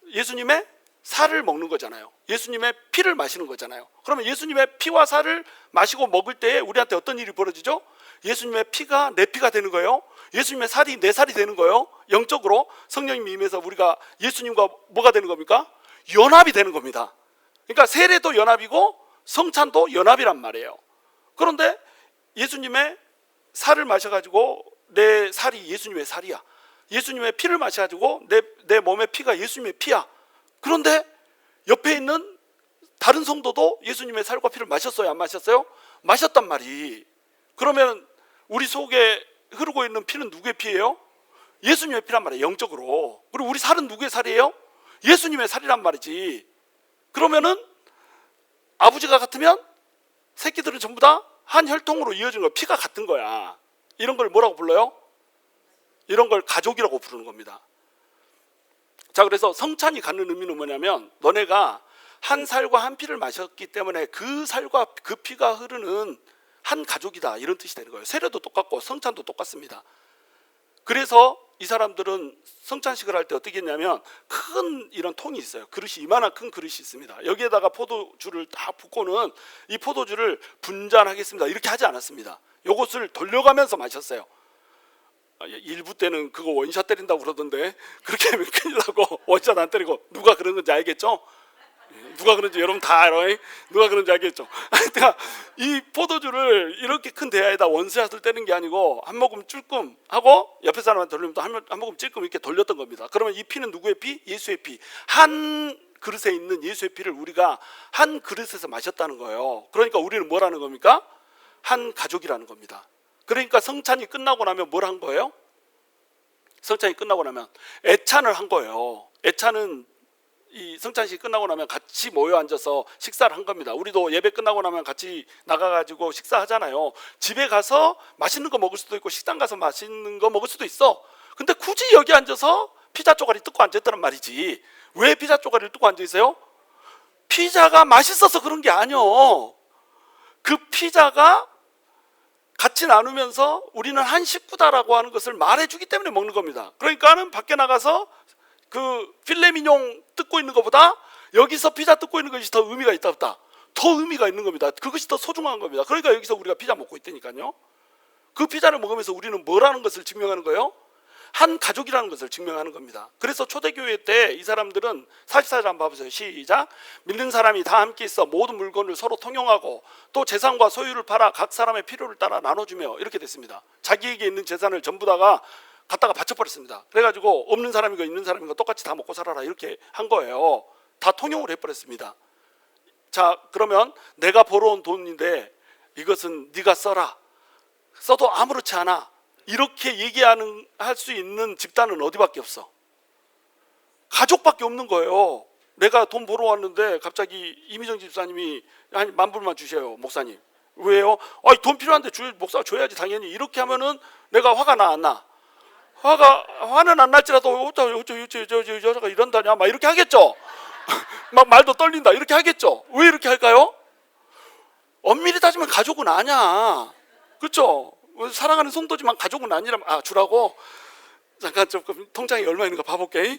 예수님의 살을 먹는 거잖아요. 예수님의 피를 마시는 거잖아요. 그러면 예수님의 피와 살을 마시고 먹을 때에 우리한테 어떤 일이 벌어지죠? 예수님의 피가 내 피가 되는 거예요. 예수님의 살이 내 살이 되는 거예요. 영적으로 성령님이 임해서 우리가 예수님과 뭐가 되는 겁니까? 연합이 되는 겁니다. 그러니까 세례도 연합이고 성찬도 연합이란 말이에요. 그런데 예수님의 살을 마셔가지고 내 살이 예수님의 살이야. 예수님의 피를 마셔가지고 내 몸의 피가 예수님의 피야. 그런데 옆에 있는 다른 성도도 예수님의 살과 피를 마셨어요? 안 마셨어요? 마셨단 말이. 그러면 우리 속에 흐르고 있는 피는 누구의 피예요? 예수님의 피란 말이에요, 영적으로. 그리고 우리 살은 누구의 살이에요? 예수님의 살이란 말이지. 그러면은 아버지가 같으면 새끼들은 전부 다 한 혈통으로 이어진 거야. 피가 같은 거야. 이런 걸 뭐라고 불러요? 이런 걸 가족이라고 부르는 겁니다. 자, 그래서 성찬이 갖는 의미는 뭐냐면 너네가 한 살과 한 피를 마셨기 때문에 그 살과 그 피가 흐르는 한 가족이다, 이런 뜻이 되는 거예요. 세례도 똑같고 성찬도 똑같습니다. 그래서 이 사람들은 성찬식을 할 때 어떻게 했냐면 큰 이런 통이 있어요. 그릇이, 이만한 큰 그릇이 있습니다. 여기에다가 포도주를 다 붓고는 이 포도주를 분잔하겠습니다, 이렇게 하지 않았습니다. 이것을 돌려가면서 마셨어요. 일부 때는 그거 원샷 때린다고 그러던데, 그렇게 하면 큰일 나고 원샷 안 때리고. 누가 그런 건지 알겠죠? 누가 그런지 여러분 다 알아요. 누가 그런지 알겠죠? 그러니까 이 포도주를 이렇게 큰 대야에다 원샷을 때는 게 아니고 한 모금 찔끔 하고 옆에 사람한테 돌리면 또 한 모금 찔끔 이렇게 돌렸던 겁니다. 그러면 이 피는 누구의 피? 예수의 피. 한 그릇에 있는 예수의 피를 우리가 한 그릇에서 마셨다는 거예요. 그러니까 우리는 뭐라는 겁니까? 한 가족이라는 겁니다. 그러니까 성찬이 끝나고 나면 뭘 한 거예요? 성찬이 끝나고 나면 애찬을 한 거예요. 애찬은 이 성찬식이 끝나고 나면 같이 모여 앉아서 식사를 한 겁니다. 우리도 예배 끝나고 나면 같이 나가가지고 식사하잖아요. 집에 가서 맛있는 거 먹을 수도 있고 식당 가서 맛있는 거 먹을 수도 있어. 근데 굳이 여기 앉아서 피자 쪼가리 뜯고 앉아있다는 말이지. 왜 피자 쪼가리를 뜯고 앉아있어요? 피자가 맛있어서 그런 게 아니요. 그 피자가 같이 나누면서 우리는 한 식구다라고 하는 것을 말해주기 때문에 먹는 겁니다. 그러니까는 밖에 나가서 그 필레미뇽 뜯고 있는 것보다 여기서 피자 뜯고 있는 것이 더 의미가 있다 없다? 더 의미가 있는 겁니다. 그것이 더 소중한 겁니다. 그러니까 여기서 우리가 피자 먹고 있다니까요. 그 피자를 먹으면서 우리는 뭐라는 것을 증명하는 거예요? 한 가족이라는 것을 증명하는 겁니다. 그래서 초대교회 때 이 사람들은 44절 한번 봐보세요. 시작. 믿는 사람이 다 함께 있어 모든 물건을 서로 통용하고 또 재산과 소유를 팔아 각 사람의 필요를 따라 나눠주며, 이렇게 됐습니다. 자기에게 있는 재산을 전부 다가 갖다가 바쳐버렸습니다. 그래가지고 없는 사람이고 있는 사람이고 똑같이 다 먹고 살아라, 이렇게 한 거예요. 다 통용을 해버렸습니다. 자, 그러면 내가 벌어온 돈인데 이것은 네가 써라. 써도 아무렇지 않아. 이렇게 얘기하는 할 수 있는 집단은 어디밖에 없어? 가족밖에 없는 거예요. 내가 돈 벌어왔는데 갑자기 이미정 집사님이 한 10,000불만 주세요, 목사님. 왜요? 돈 필요한데 목사가 줘야지 당연히. 이렇게 하면은 내가 화가 나, 안 나? 화는 안 날지라도 저 여자가 이런다냐 막 이렇게 하겠죠. 막 말도 떨린다 이렇게 하겠죠. 왜 이렇게 할까요? 엄밀히 따지면 가족은 아니야. 그렇죠? 사랑하는 성도지만 가족은 아니라. 주라고? 잠깐 조금 통장에 얼마 있는가 봐볼게.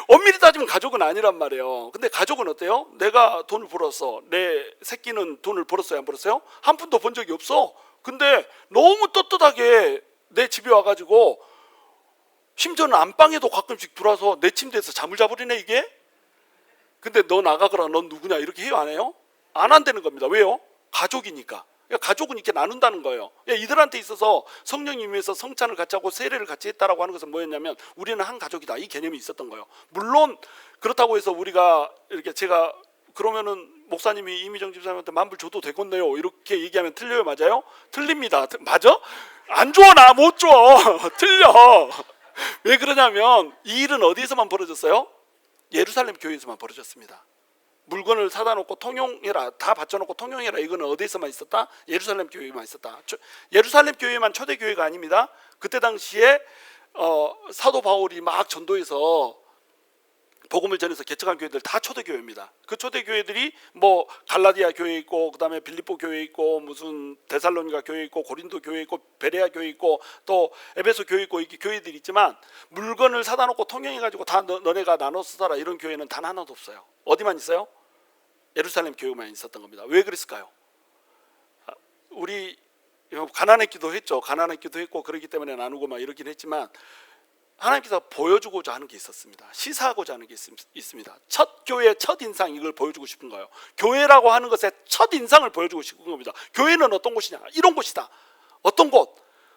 엄밀히 따지면 가족은 아니란 말이에요. 근데 가족은 어때요? 내가 돈을 벌었어. 내 새끼는 돈을 벌었어요, 안 벌었어요? 한 푼도 번 적이 없어. 근데 너무 떳떳하게 내 집에 와가지고 심지어는 안방에도 가끔씩 들어와서 내 침대에서 잠을 자버리네 이게. 근데 너 나가거라, 넌 누구냐, 이렇게 해요, 안 해요? 안 한다는 겁니다. 왜요? 가족이니까. 그러니까 가족은 이렇게 나눈다는 거예요. 이들한테 있어서 성령이 임해서 성찬을 같이 하고 세례를 같이 했다라고 하는 것은 뭐였냐면 우리는 한 가족이다, 이 개념이 있었던 거예요. 물론 그렇다고 해서 우리가 이렇게 제가 그러면은 목사님이 이미정 집사님한테 10,000불 줘도 되겠네요, 이렇게 얘기하면 틀려요, 맞아요? 틀립니다. 맞아? 안 줘, 나 못 줘. 틀려. 왜 그러냐면 이 일은 어디에서만 벌어졌어요? 예루살렘 교회에서만 벌어졌습니다. 물건을 사다 놓고 통용해라, 다 받쳐놓고 통용해라, 이거는 어디에서만 있었다? 예루살렘 교회에만 있었다. 예루살렘 교회만 초대교회가 아닙니다. 그때 당시에 사도 바울이 막 전도해서 복음을 전해서 개척한 교회들 다 초대교회입니다. 그 초대교회들이 뭐 갈라디아 교회 있고, 그 다음에 빌립보 교회 있고, 무슨 데살로니가 교회 있고, 고린도 교회 있고, 베레아 교회 있고, 또 에베소 교회 있고, 이렇게 교회들이 있지만 물건을 사다 놓고 통용해가지고 다 너네가 나눠서 살아, 이런 교회는 단 하나도 없어요. 어디만 있어요? 예루살렘 교회만 있었던 겁니다. 왜 그랬을까요? 우리 가난했기도 했죠. 가난했기도 했고 그렇기 때문에 나누고 막 이러긴 했지만 하나님께서 보여주고자 하는 게 있었습니다. 시사하고자 하는 게 있습니다. 첫 교회의 첫 인상, 이걸 보여주고 싶은 거예요. 교회라고 하는 것의 첫 인상을 보여주고 싶은 겁니다. 교회는 어떤 곳이냐? 이런 곳이다. 어떤 곳?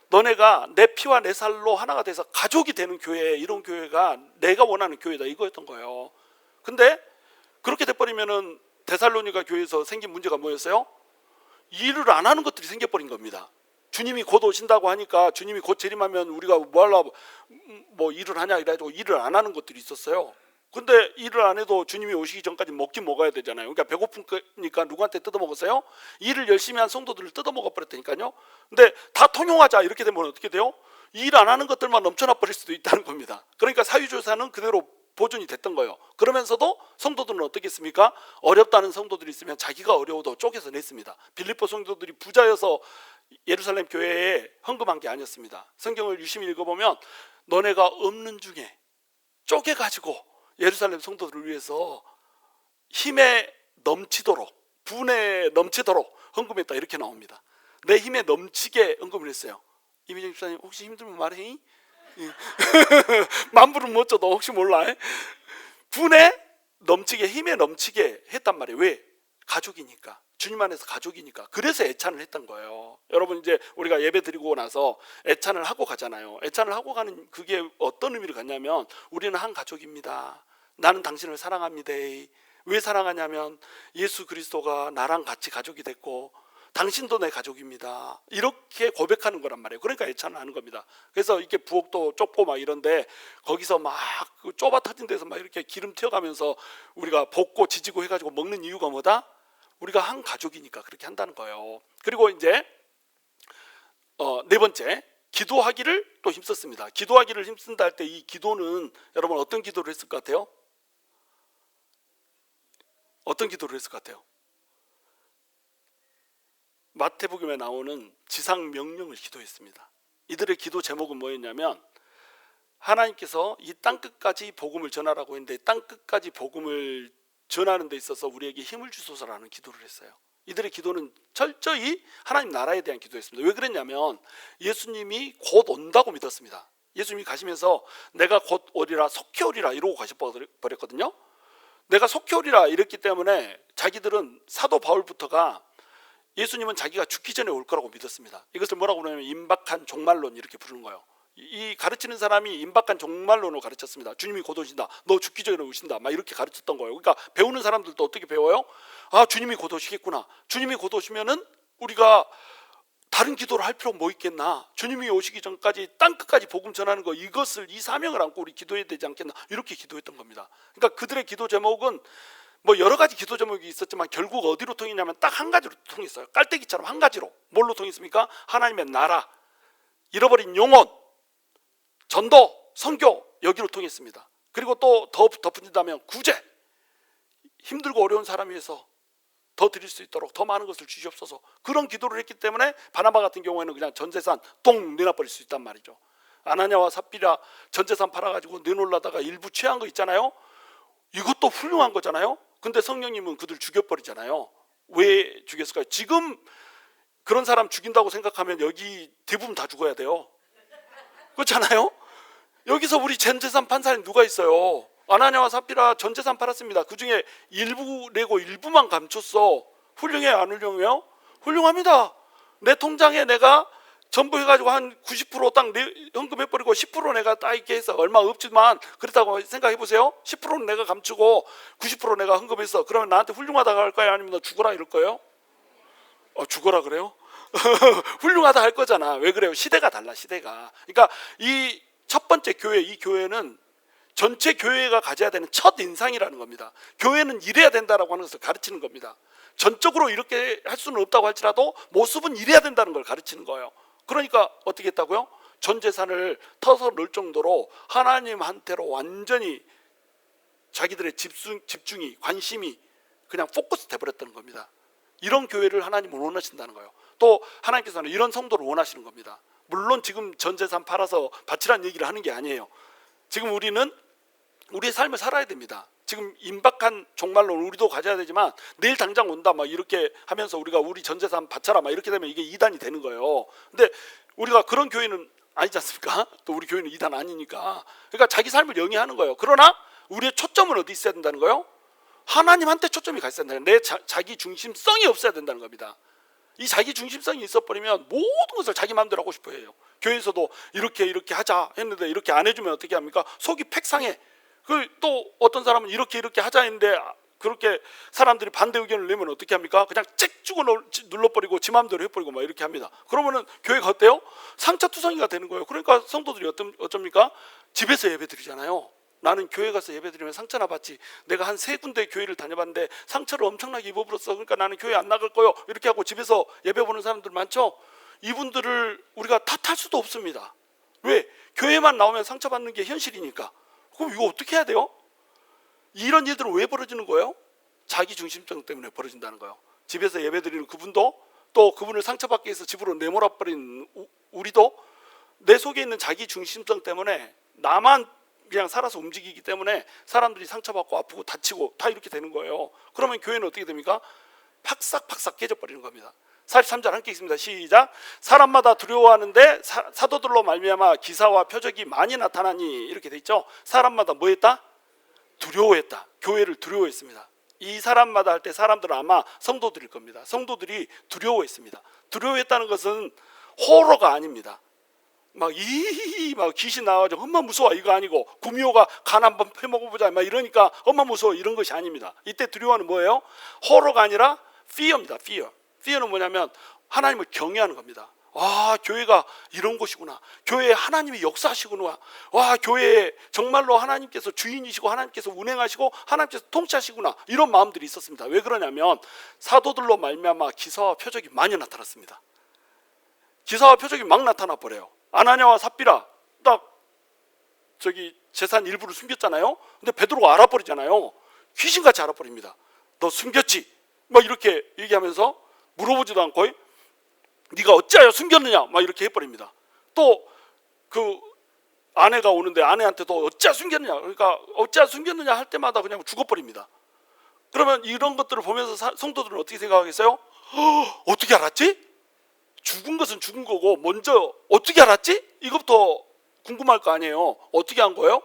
너네가 내 피와 내 살로 하나가 돼서 가족이 되는 교회, 이런 교회가 내가 원하는 교회다, 이거였던 거예요. 근데 그렇게 돼버리면은 데살로니가 교회에서 생긴 문제가 뭐였어요? 일을 안 하는 것들이 생겨버린 겁니다. 주님이 곧 오신다고 하니까 주님이 곧 재림하면 우리가 뭐 일을 하냐 이래가지고 일을 안 하는 것들이 있었어요. 근데 일을 안 해도 주님이 오시기 전까지 먹긴 먹어야 되잖아요. 그러니까 배고프니까 누구한테 뜯어먹었어요? 일을 열심히 한 성도들을 뜯어먹어 버렸다니까요. 근데 다 통용하자 이렇게 되면 어떻게 돼요? 일 안 하는 것들만 넘쳐나 버릴 수도 있다는 겁니다. 그러니까 사유조사는 그대로 보존이 됐던 거예요. 그러면서도 성도들은 어떻겠습니까? 어렵다는 성도들이 있으면 자기가 어려워도 쪼개서 냈습니다. 빌립보 성도들이 부자여서 예루살렘 교회에 헌금한 게 아니었습니다. 성경을 유심히 읽어보면 너네가 없는 중에 쪼개가지고 예루살렘 성도들을 위해서 힘에 넘치도록, 분에 넘치도록 헌금했다 이렇게 나옵니다. 내 힘에 넘치게 헌금을 했어요. 이민정 집사님 혹시 힘들면 말해. 만불은 못 줘도 혹시 몰라. 분에 넘치게, 힘에 넘치게 했단 말이에요. 왜? 가족이니까. 주님 안에서 가족이니까. 그래서 애찬을 했던 거예요. 여러분 이제 우리가 예배 드리고 나서 애찬을 하고 가잖아요. 애찬을 하고 가는 그게 어떤 의미를 갖냐면 우리는 한 가족입니다. 나는 당신을 사랑합니다. 왜 사랑하냐면 예수 그리스도가 나랑 같이 가족이 됐고 당신도 내 가족입니다. 이렇게 고백하는 거란 말이에요. 그러니까 애찬을 하는 겁니다. 그래서 이렇게 부엌도 좁고 막 이런데 거기서 막 좁아 터진 데서 막 이렇게 기름 튀어가면서 우리가 볶고 지지고 해가지고 먹는 이유가 뭐다? 우리가 한 가족이니까 그렇게 한다는 거예요. 그리고 이제 네 번째, 기도하기를 또 힘썼습니다. 기도하기를 힘쓴다 할 때 이 기도는 여러분 어떤 기도를 했을 것 같아요? 어떤 기도를 했을 것 같아요? 마태복음에 나오는 지상 명령을 기도했습니다. 이들의 기도 제목은 뭐였냐면 하나님께서 이 땅끝까지 복음을 전하라고 했는데 땅끝까지 복음을 전하는 데 있어서 우리에게 힘을 주소서라는 기도를 했어요. 이들의 기도는 철저히 하나님 나라에 대한 기도였습니다. 왜 그랬냐면 예수님이 곧 온다고 믿었습니다. 예수님이 가시면서 내가 곧 오리라 속히 오리라 이러고 가셔버렸거든요. 내가 속히 오리라 이랬기 때문에 자기들은 사도 바울부터가 예수님은 자기가 죽기 전에 올 거라고 믿었습니다. 이것을 뭐라고 그러냐면 임박한 종말론 이렇게 부르는 거예요. 이 가르치는 사람이 임박한 종말론을 가르쳤습니다. 주님이 곧 오신다. 너 죽기 전에 오신다. 막 이렇게 가르쳤던 거예요. 그러니까 배우는 사람들도 어떻게 배워요? 아, 주님이 곧 오시겠구나. 주님이 곧 오시면은 우리가 다른 기도를 할 필요 뭐 있겠나? 주님이 오시기 전까지 땅끝까지 복음 전하는 거 이것을 이 사명을 안고 우리 기도해야 되지 않겠나? 이렇게 기도했던 겁니다. 그러니까 그들의 기도 제목은 뭐 여러 가지 기도 제목이 있었지만 결국 어디로 통했냐면 딱 한 가지로 통했어요. 깔때기처럼 한 가지로. 뭘로 통했습니까? 하나님의 나라, 잃어버린 영혼, 전도, 선교 여기로 통했습니다. 그리고 또 더 덧붙인다면 구제, 힘들고 어려운 사람 위해서 더 드릴 수 있도록 더 많은 것을 주시옵소서. 그런 기도를 했기 때문에 바나바 같은 경우에는 그냥 전 재산 똥 내놔버릴 수 있단 말이죠. 아나니아와 삽비라 전 재산 팔아가지고 내놓으려다가 일부 취한 거 있잖아요. 이것도 훌륭한 거잖아요. 근데 성령님은 그들 죽여버리잖아요. 왜 죽였을까요? 지금 그런 사람 죽인다고 생각하면 여기 대부분 다 죽어야 돼요. 그렇잖아요. 여기서 우리 전 재산 판 사람이 누가 있어요? 아나니아와 삽비라 전 재산 팔았습니다. 그 중에 일부 내고 일부만 감췄어. 훌륭해요, 안 훌륭해요? 훌륭합니다. 내 통장에 내가 전부 해가지고 한 90% 딱 현금해버리고 10% 내가 딱 이렇게 해서 얼마 없지만 그렇다고 생각해보세요. 10%는 내가 감추고 90% 내가 헌금했어. 그러면 나한테 훌륭하다고 할 거예요? 아니면 너 죽어라 이럴 거예요? 죽어라 그래요? 훌륭하다 할 거잖아. 왜 그래요? 시대가 달라, 시대가. 그러니까 이 첫 번째 교회, 이 교회는 전체 교회가 가져야 되는 첫 인상이라는 겁니다. 교회는 이래야 된다라고 하는 것을 가르치는 겁니다. 전적으로 이렇게 할 수는 없다고 할지라도 모습은 이래야 된다는 걸 가르치는 거예요. 그러니까 어떻게 했다고요? 전 재산을 터서 넣을 정도로 하나님한테로 완전히 자기들의 집중이, 관심이 그냥 포커스 돼버렸다는 겁니다. 이런 교회를 하나님은 원하신다는 거예요. 또 하나님께서는 이런 성도를 원하시는 겁니다. 물론 지금 전 재산 팔아서 바치라는 얘기를 하는 게 아니에요. 지금 우리는 우리의 삶을 살아야 됩니다. 지금 임박한 종말론 우리도 가져야 되지만 내일 당장 온다 막 이렇게 하면서 우리가 우리 전 재산 바쳐라 막 이렇게 되면 이게 이단이 되는 거예요. 근데 우리가 그런 교회는 아니지 않습니까? 또 우리 교회는 이단 아니니까. 그러니까 자기 삶을 영위하는 거예요. 그러나 우리의 초점은 어디 있어야 된다는 거예요? 하나님한테 초점이 가 있어야 된다는 거예요. 내 자기 중심성이 없어야 된다는 겁니다. 이 자기 중심성이 있어버리면 모든 것을 자기 마음대로 하고 싶어 해요. 교회에서도 이렇게 하자 했는데 이렇게 안 해주면 어떻게 합니까? 속이 팩상해. 또 어떤 사람은 이렇게 하자 했는데 그렇게 사람들이 반대 의견을 내면 어떻게 합니까? 그냥 찍 주고 눌러버리고 지 마음대로 해버리고 막 이렇게 합니다. 그러면은 교회가 어때요? 상처투성이가 되는 거예요. 그러니까 성도들이 어쩝니까? 집에서 예배 드리잖아요. 나는 교회 가서 예배드리면 상처나 받지. 내가 한 3군데 교회를 다녀봤는데 상처를 엄청나게 입어버렸어. 그러니까 나는 교회 안 나갈 거요. 이렇게 하고 집에서 예배 보는 사람들 많죠. 이분들을 우리가 탓할 수도 없습니다. 왜? 교회만 나오면 상처받는 게 현실이니까. 그럼 이거 어떻게 해야 돼요? 이런 일들은 왜 벌어지는 거예요? 자기 중심성 때문에 벌어진다는 거예요. 집에서 예배드리는 그분도, 또 그분을 상처받기 위해서 집으로 내몰아버린 우리도 내 속에 있는 자기 중심성 때문에 나만 그냥 살아서 움직이기 때문에 사람들이 상처받고 아프고 다치고 다 이렇게 되는 거예요. 그러면 교회는 어떻게 됩니까? 팍싹팍싹 깨져버리는 겁니다. 43절 함께 읽습니다. 시작. 사람마다 두려워하는데 사도들로 말미암아 기사와 표적이 많이 나타나니, 이렇게 돼 있죠. 사람마다 뭐 했다? 두려워했다. 교회를 두려워했습니다. 이 사람마다 할 때 사람들은 아마 성도들일 겁니다. 성도들이 두려워했습니다. 두려워했다는 것은 호러가 아닙니다. 막 귀신 나와가지고 엄마 무서워 이거 아니고, 구미호가 간 한번 패먹어보자 막 이러니까 엄마 무서워 이런 것이 아닙니다. 이때 두려워하는 뭐예요? 호러가 아니라 fear입니다. fear는 뭐냐면 하나님을 경외하는 겁니다. 아, 교회가 이런 곳이구나. 교회에 하나님이 역사하시구나. 와, 교회에 정말로 하나님께서 주인이시고 하나님께서 운행하시고 하나님께서 통치하시구나. 이런 마음들이 있었습니다. 왜 그러냐면 사도들로 말미암아 기사와 표적이 많이 나타났습니다. 기사와 표적이 막 나타나 버려요. 아나니아와 삽비라 딱 재산 일부를 숨겼잖아요. 근데 베드로가 알아버리잖아요. 귀신같이 알아버립니다. 너 숨겼지? 막 이렇게 얘기하면서 물어보지도 않고 네가 어찌하여 숨겼느냐 막 이렇게 해버립니다. 또 그 아내가 오는데 아내한테도 어찌하여 숨겼느냐, 그러니까 어찌하여 숨겼느냐 할 때마다 그냥 죽어버립니다. 그러면 이런 것들을 보면서 성도들은 어떻게 생각하겠어요? 어떻게 알았지? 죽은 것은 죽은 거고 먼저 어떻게 알았지? 이것부터 궁금할 거 아니에요. 어떻게 한 거예요?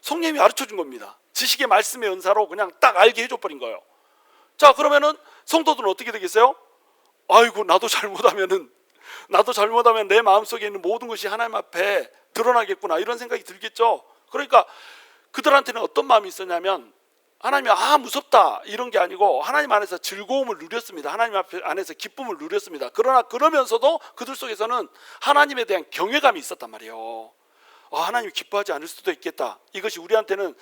성령님이 가르쳐 준 겁니다. 지식의 말씀의 은사로 그냥 딱 알게 해줘 버린 거예요. 자, 그러면은 성도들은 어떻게 되겠어요? 아이고, 나도 잘못하면 내 마음속에 있는 모든 것이 하나님 앞에 드러나겠구나, 이런 생각이 들겠죠. 그러니까 그들한테는 어떤 마음이 있었냐면, 하나님이 무섭다 이런 게 아니고 하나님 안에서 즐거움을 누렸습니다. 하나님 안에서 기쁨을 누렸습니다. 그러나 그러면서도 그들 속에서는 하나님에 대한 경외감이 있었단 말이에요. 하나님이 기뻐하지 않을 수도 있겠다. 이것이 우리한테는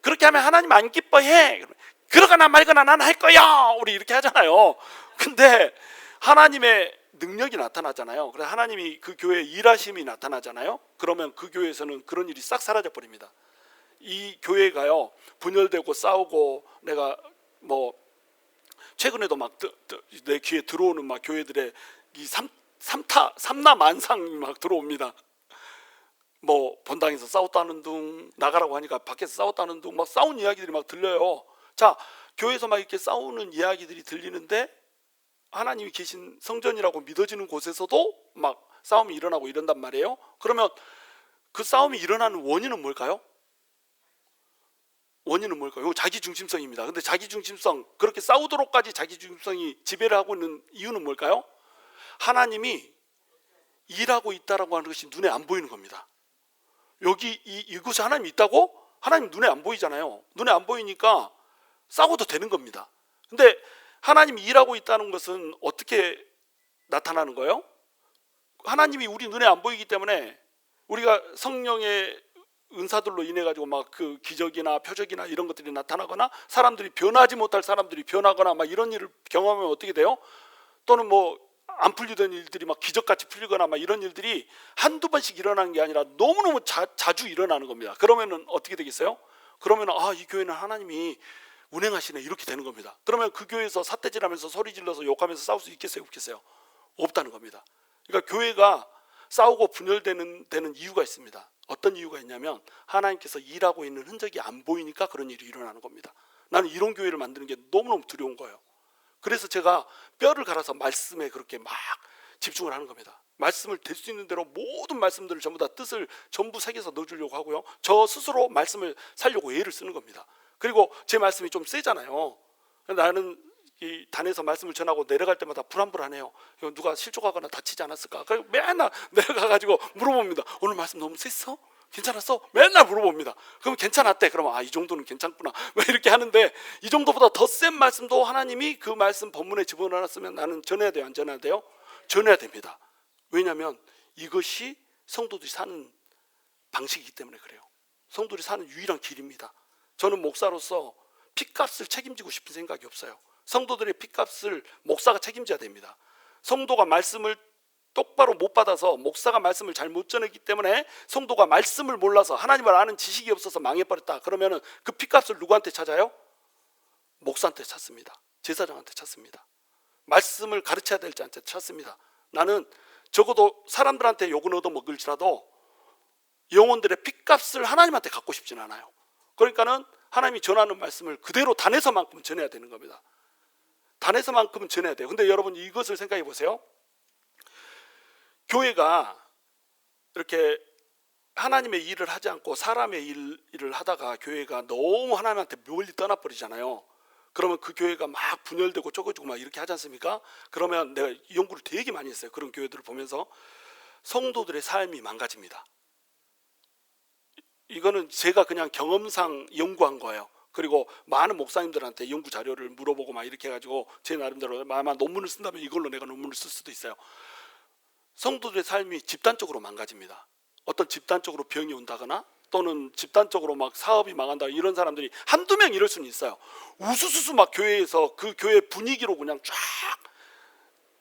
그렇게 하면 하나님 안 기뻐해, 그러거나 말거나 난 할 거야, 우리 이렇게 하잖아요. 근데 하나님의 능력이 나타나잖아요. 그래서 하나님이 그 교회에 일하심이 나타나잖아요. 그러면 그 교회에서는 그런 일이 싹 사라져 버립니다. 이 교회가요, 분열되고 싸우고, 내가 뭐 최근에도 막 내 귀에 들어오는 막 교회들의 이 삼라만상이 막 들어옵니다. 뭐 본당에서 싸웠다는 둥, 나가라고 하니까 밖에서 싸웠다는 둥, 막 싸운 이야기들이 막 들려요. 자, 교회에서 막 이렇게 싸우는 이야기들이 들리는데 하나님이 계신 성전이라고 믿어지는 곳에서도 막 싸움이 일어나고 이런단 말이에요. 그러면 그 싸움이 일어나는 원인은 뭘까요? 원인은 뭘까요? 자기 중심성입니다. 근데 자기 중심성, 그렇게 싸우도록까지 자기 중심성이 지배를 하고 있는 이유는 뭘까요? 하나님이 일하고 있다라고 하는 것이 눈에 안 보이는 겁니다. 여기 이곳에 하나님이 있다고? 하나님 눈에 안 보이잖아요. 눈에 안 보이니까 싸워도 되는 겁니다. 근데 하나님이 일하고 있다는 것은 어떻게 나타나는 거예요? 하나님이 우리 눈에 안 보이기 때문에 우리가 성령의 은사들로 인해 가지고 막 그 기적이나 표적이나 이런 것들이 나타나거나, 사람들이 변하지 못할 사람들이 변하거나 막 이런 일을 경험하면 어떻게 돼요? 또는 뭐 안 풀리던 일들이 막 기적같이 풀리거나 막 이런 일들이 한두 번씩 일어나는 게 아니라 너무너무 자주 일어나는 겁니다. 그러면은 어떻게 되겠어요? 그러면 이 교회는 하나님이 운행하시네, 이렇게 되는 겁니다. 그러면 그 교회에서 삿대질하면서 소리 질러서 욕하면서 싸울 수 있겠어요, 없겠어요? 없다는 겁니다. 그러니까 교회가 싸우고 분열되는 이유가 있습니다. 어떤 이유가 있냐면 하나님께서 일하고 있는 흔적이 안 보이니까 그런 일이 일어나는 겁니다. 나는 이런 교회를 만드는 게 너무너무 두려운 거예요. 그래서 제가 뼈를 갈아서 말씀에 그렇게 막 집중을 하는 겁니다. 말씀을 될 수 있는 대로 모든 말씀들을 전부 다 뜻을 전부 새겨서 넣어주려고 하고요, 저 스스로 말씀을 살려고 애를 쓰는 겁니다. 그리고 제 말씀이 좀 세잖아요. 나는 이 단에서 말씀을 전하고 내려갈 때마다 불안불안해요. 누가 실족하거나 다치지 않았을까? 그래서 맨날 내려가가지고 물어봅니다. 오늘 말씀 너무 셌어? 괜찮았어? 맨날 물어봅니다. 그럼 괜찮았대. 그러면 이 정도는 괜찮구나, 이렇게 하는데, 이 정도보다 더 센 말씀도 하나님이 그 말씀 본문에 집어넣었으면 나는 전해야 돼요, 안 전해야 돼요? 전해야 됩니다. 왜냐하면 이것이 성도들이 사는 방식이기 때문에 그래요. 성도들이 사는 유일한 길입니다. 저는 목사로서 핏값을 책임지고 싶은 생각이 없어요. 성도들의 핏값을 목사가 책임져야 됩니다. 성도가 말씀을 똑바로 못 받아서 목사가 말씀을 잘 못 전했기 때문에 성도가 말씀을 몰라서 하나님을 아는 지식이 없어서 망해버렸다. 그러면 그 핏값을 누구한테 찾아요? 목사한테 찾습니다. 제사장한테 찾습니다. 말씀을 가르쳐야 될 자한테 찾습니다. 나는 적어도 사람들한테 욕은 얻어먹을지라도 영혼들의 핏값을 하나님한테 갖고 싶진 않아요. 그러니까는 하나님이 전하는 말씀을 그대로 단에서만큼 전해야 되는 겁니다. 단에서만큼은 전해야 돼요. 근데 여러분 이것을 생각해 보세요. 교회가 이렇게 하나님의 일을 하지 않고 사람의 일을 하다가 교회가 너무 하나님한테 멀리 떠나버리잖아요. 그러면 그 교회가 막 분열되고 쪼개지고 막 이렇게 하지 않습니까? 그러면 내가 연구를 되게 많이 했어요. 그런 교회들을 보면서 성도들의 삶이 망가집니다. 이거는 제가 그냥 경험상 연구한 거예요. 그리고 많은 목사님들한테 연구 자료를 물어보고 막 이렇게 해가지고 제 나름대로 아마 논문을 쓴다면 이걸로 내가 논문을 쓸 수도 있어요. 성도들의 삶이 집단적으로 망가집니다. 어떤 집단적으로 병이 온다거나 또는 집단적으로 막 사업이 망한다 이런 사람들이 한두 명 이럴 수는 있어요. 우수수수 막 교회에서 그 교회 분위기로 그냥 쫙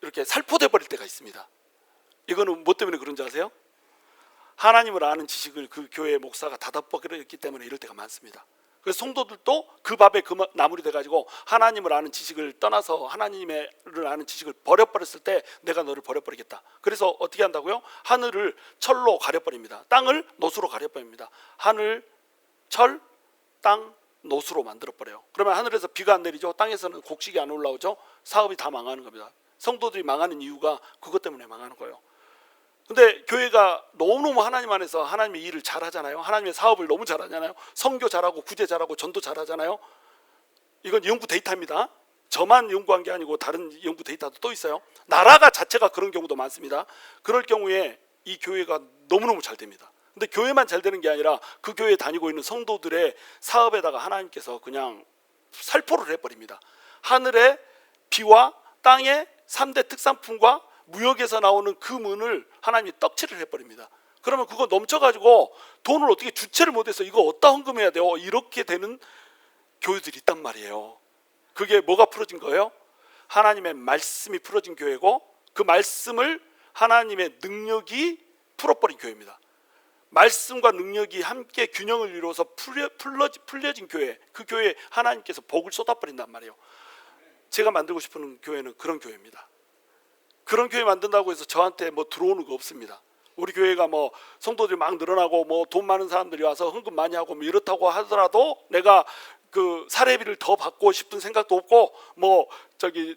이렇게 살포돼 버릴 때가 있습니다. 이거는 뭐 때문에 그런지 아세요? 하나님을 아는 지식을 그 교회 목사가 닫아버렸기 때문에 이럴 때가 많습니다. 그래서 성도들도 그 밥에 그 나물이 돼가지고 하나님을 아는 지식을 떠나서 하나님을 아는 지식을 버려버렸을 때 내가 너를 버려버리겠다. 그래서 어떻게 한다고요? 하늘을 철로 가려버립니다. 땅을 노수로 가려버립니다. 하늘, 철, 땅, 노수로 만들어버려요. 그러면 하늘에서 비가 안 내리죠. 땅에서는 곡식이 안 올라오죠. 사업이 다 망하는 겁니다. 성도들이 망하는 이유가 그것 때문에 망하는 거예요. 근데 교회가 너무너무 하나님 안에서 하나님의 일을 잘하잖아요. 하나님의 사업을 너무 잘하잖아요. 선교 잘하고 구제 잘하고 전도 잘하잖아요. 이건 연구 데이터입니다. 저만 연구한 게 아니고 다른 연구 데이터도 또 있어요. 나라가 자체가 그런 경우도 많습니다. 그럴 경우에 이 교회가 너무너무 잘 됩니다. 근데 교회만 잘 되는 게 아니라 그 교회에 다니고 있는 성도들의 사업에다가 하나님께서 그냥 살포를 해버립니다. 하늘의 비와 땅의 3대 특산품과 무역에서 나오는 금은을 하나님이 떡칠을 해버립니다. 그러면 그거 넘쳐가지고 돈을 어떻게 주체를 못해서 이거 어디다 헌금해야 돼요? 이렇게 되는 교회들이 있단 말이에요. 그게 뭐가 풀어진 거예요? 하나님의 말씀이 풀어진 교회고 그 말씀을 하나님의 능력이 풀어버린 교회입니다. 말씀과 능력이 함께 균형을 이루어서 풀려진 교회, 그 교회에 하나님께서 복을 쏟아버린단 말이에요. 제가 만들고 싶은 교회는 그런 교회입니다. 그런 교회 만든다고 해서 저한테 뭐 들어오는 거 없습니다. 우리 교회가 뭐 성도들이 막 늘어나고 뭐 돈 많은 사람들이 와서 헌금 많이 하고 뭐 이렇다고 하더라도 내가 그 사례비를 더 받고 싶은 생각도 없고 뭐 저기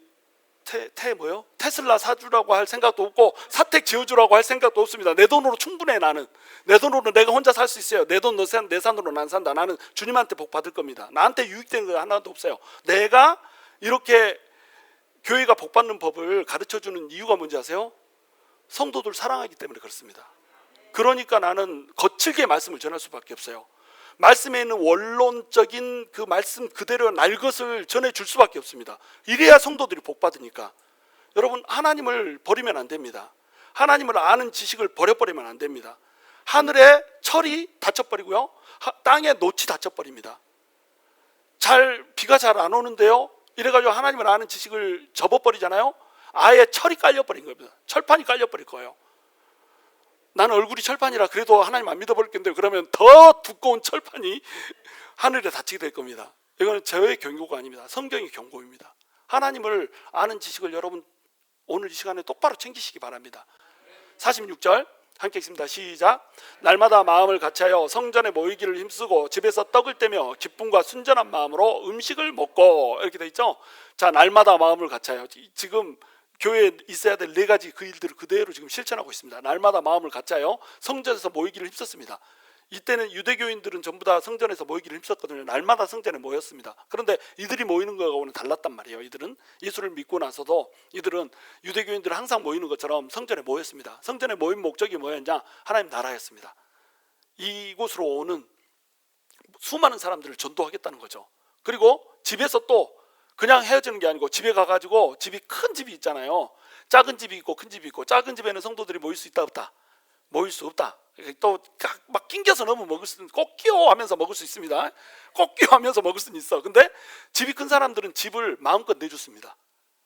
테슬라 사주라고 할 생각도 없고 사택 지어주라고 할 생각도 없습니다. 내 돈으로 충분해. 나는 내 돈으로 내가 혼자 살 수 있어요. 내 돈 내 산으로는 안 산다. 나는 주님한테 복 받을 겁니다. 나한테 유익되는 거 하나도 없어요. 내가 이렇게 교회가 복받는 법을 가르쳐주는 이유가 뭔지 아세요? 성도들 사랑하기 때문에 그렇습니다. 그러니까 나는 거칠게 말씀을 전할 수밖에 없어요. 말씀에 있는 원론적인 그 말씀 그대로 날 것을 전해줄 수밖에 없습니다. 이래야 성도들이 복받으니까. 여러분 하나님을 버리면 안 됩니다. 하나님을 아는 지식을 버려버리면 안 됩니다. 하늘의 철이 닫혀버리고요. 땅의 놋이 닫혀버립니다. 비가 잘 안 오는데요. 이래가지고 하나님을 아는 지식을 접어버리잖아요. 아예 철이 깔려버린 겁니다. 철판이 깔려버릴 거예요. 나는 얼굴이 철판이라 그래도 하나님 안 믿어버릴 건데 그러면 더 두꺼운 철판이 하늘에 닫히게 될 겁니다. 이거는 저의 경고가 아닙니다. 성경의 경고입니다. 하나님을 아는 지식을 여러분 오늘 이 시간에 똑바로 챙기시기 바랍니다. 46절 함께 읽습니다. 시작. 날마다 마음을 같이하여 성전에 모이기를 힘쓰고 집에서 떡을 떼며 기쁨과 순전한 마음으로 음식을 먹고 이렇게 돼 있죠. 자, 날마다 마음을 같이하여. 지금 교회에 있어야 될 네 가지 그 일들을 그대로 지금 실천하고 있습니다. 날마다 마음을 같이하여 성전에서 모이기를 힘썼습니다. 이때는 유대교인들은 전부 다 성전에서 모이기를 힘썼거든요. 날마다 성전에 모였습니다. 그런데 이들이 모이는 거하고는 달랐단 말이에요. 이들은 예수를 믿고 나서도 이들은 유대교인들은 항상 모이는 것처럼 성전에 모였습니다. 성전에 모인 목적이 뭐였냐? 하나님 나라였습니다. 이곳으로 오는 수많은 사람들을 전도하겠다는 거죠. 그리고 집에서 또 그냥 헤어지는 게 아니고 집에 가가지고 집이 큰 집이 있잖아요. 작은 집이 있고 큰 집이 있고 작은 집에는 성도들이 모일 수 있다 없다? 모일 수 없다. 또 막 낑겨서 넣으면 먹을 수, 꼭 끼워 하면서 먹을 수 있습니다. 꼭 끼워 하면서 먹을 수는 있어. 근데 집이 큰 사람들은 집을 마음껏 내줬습니다.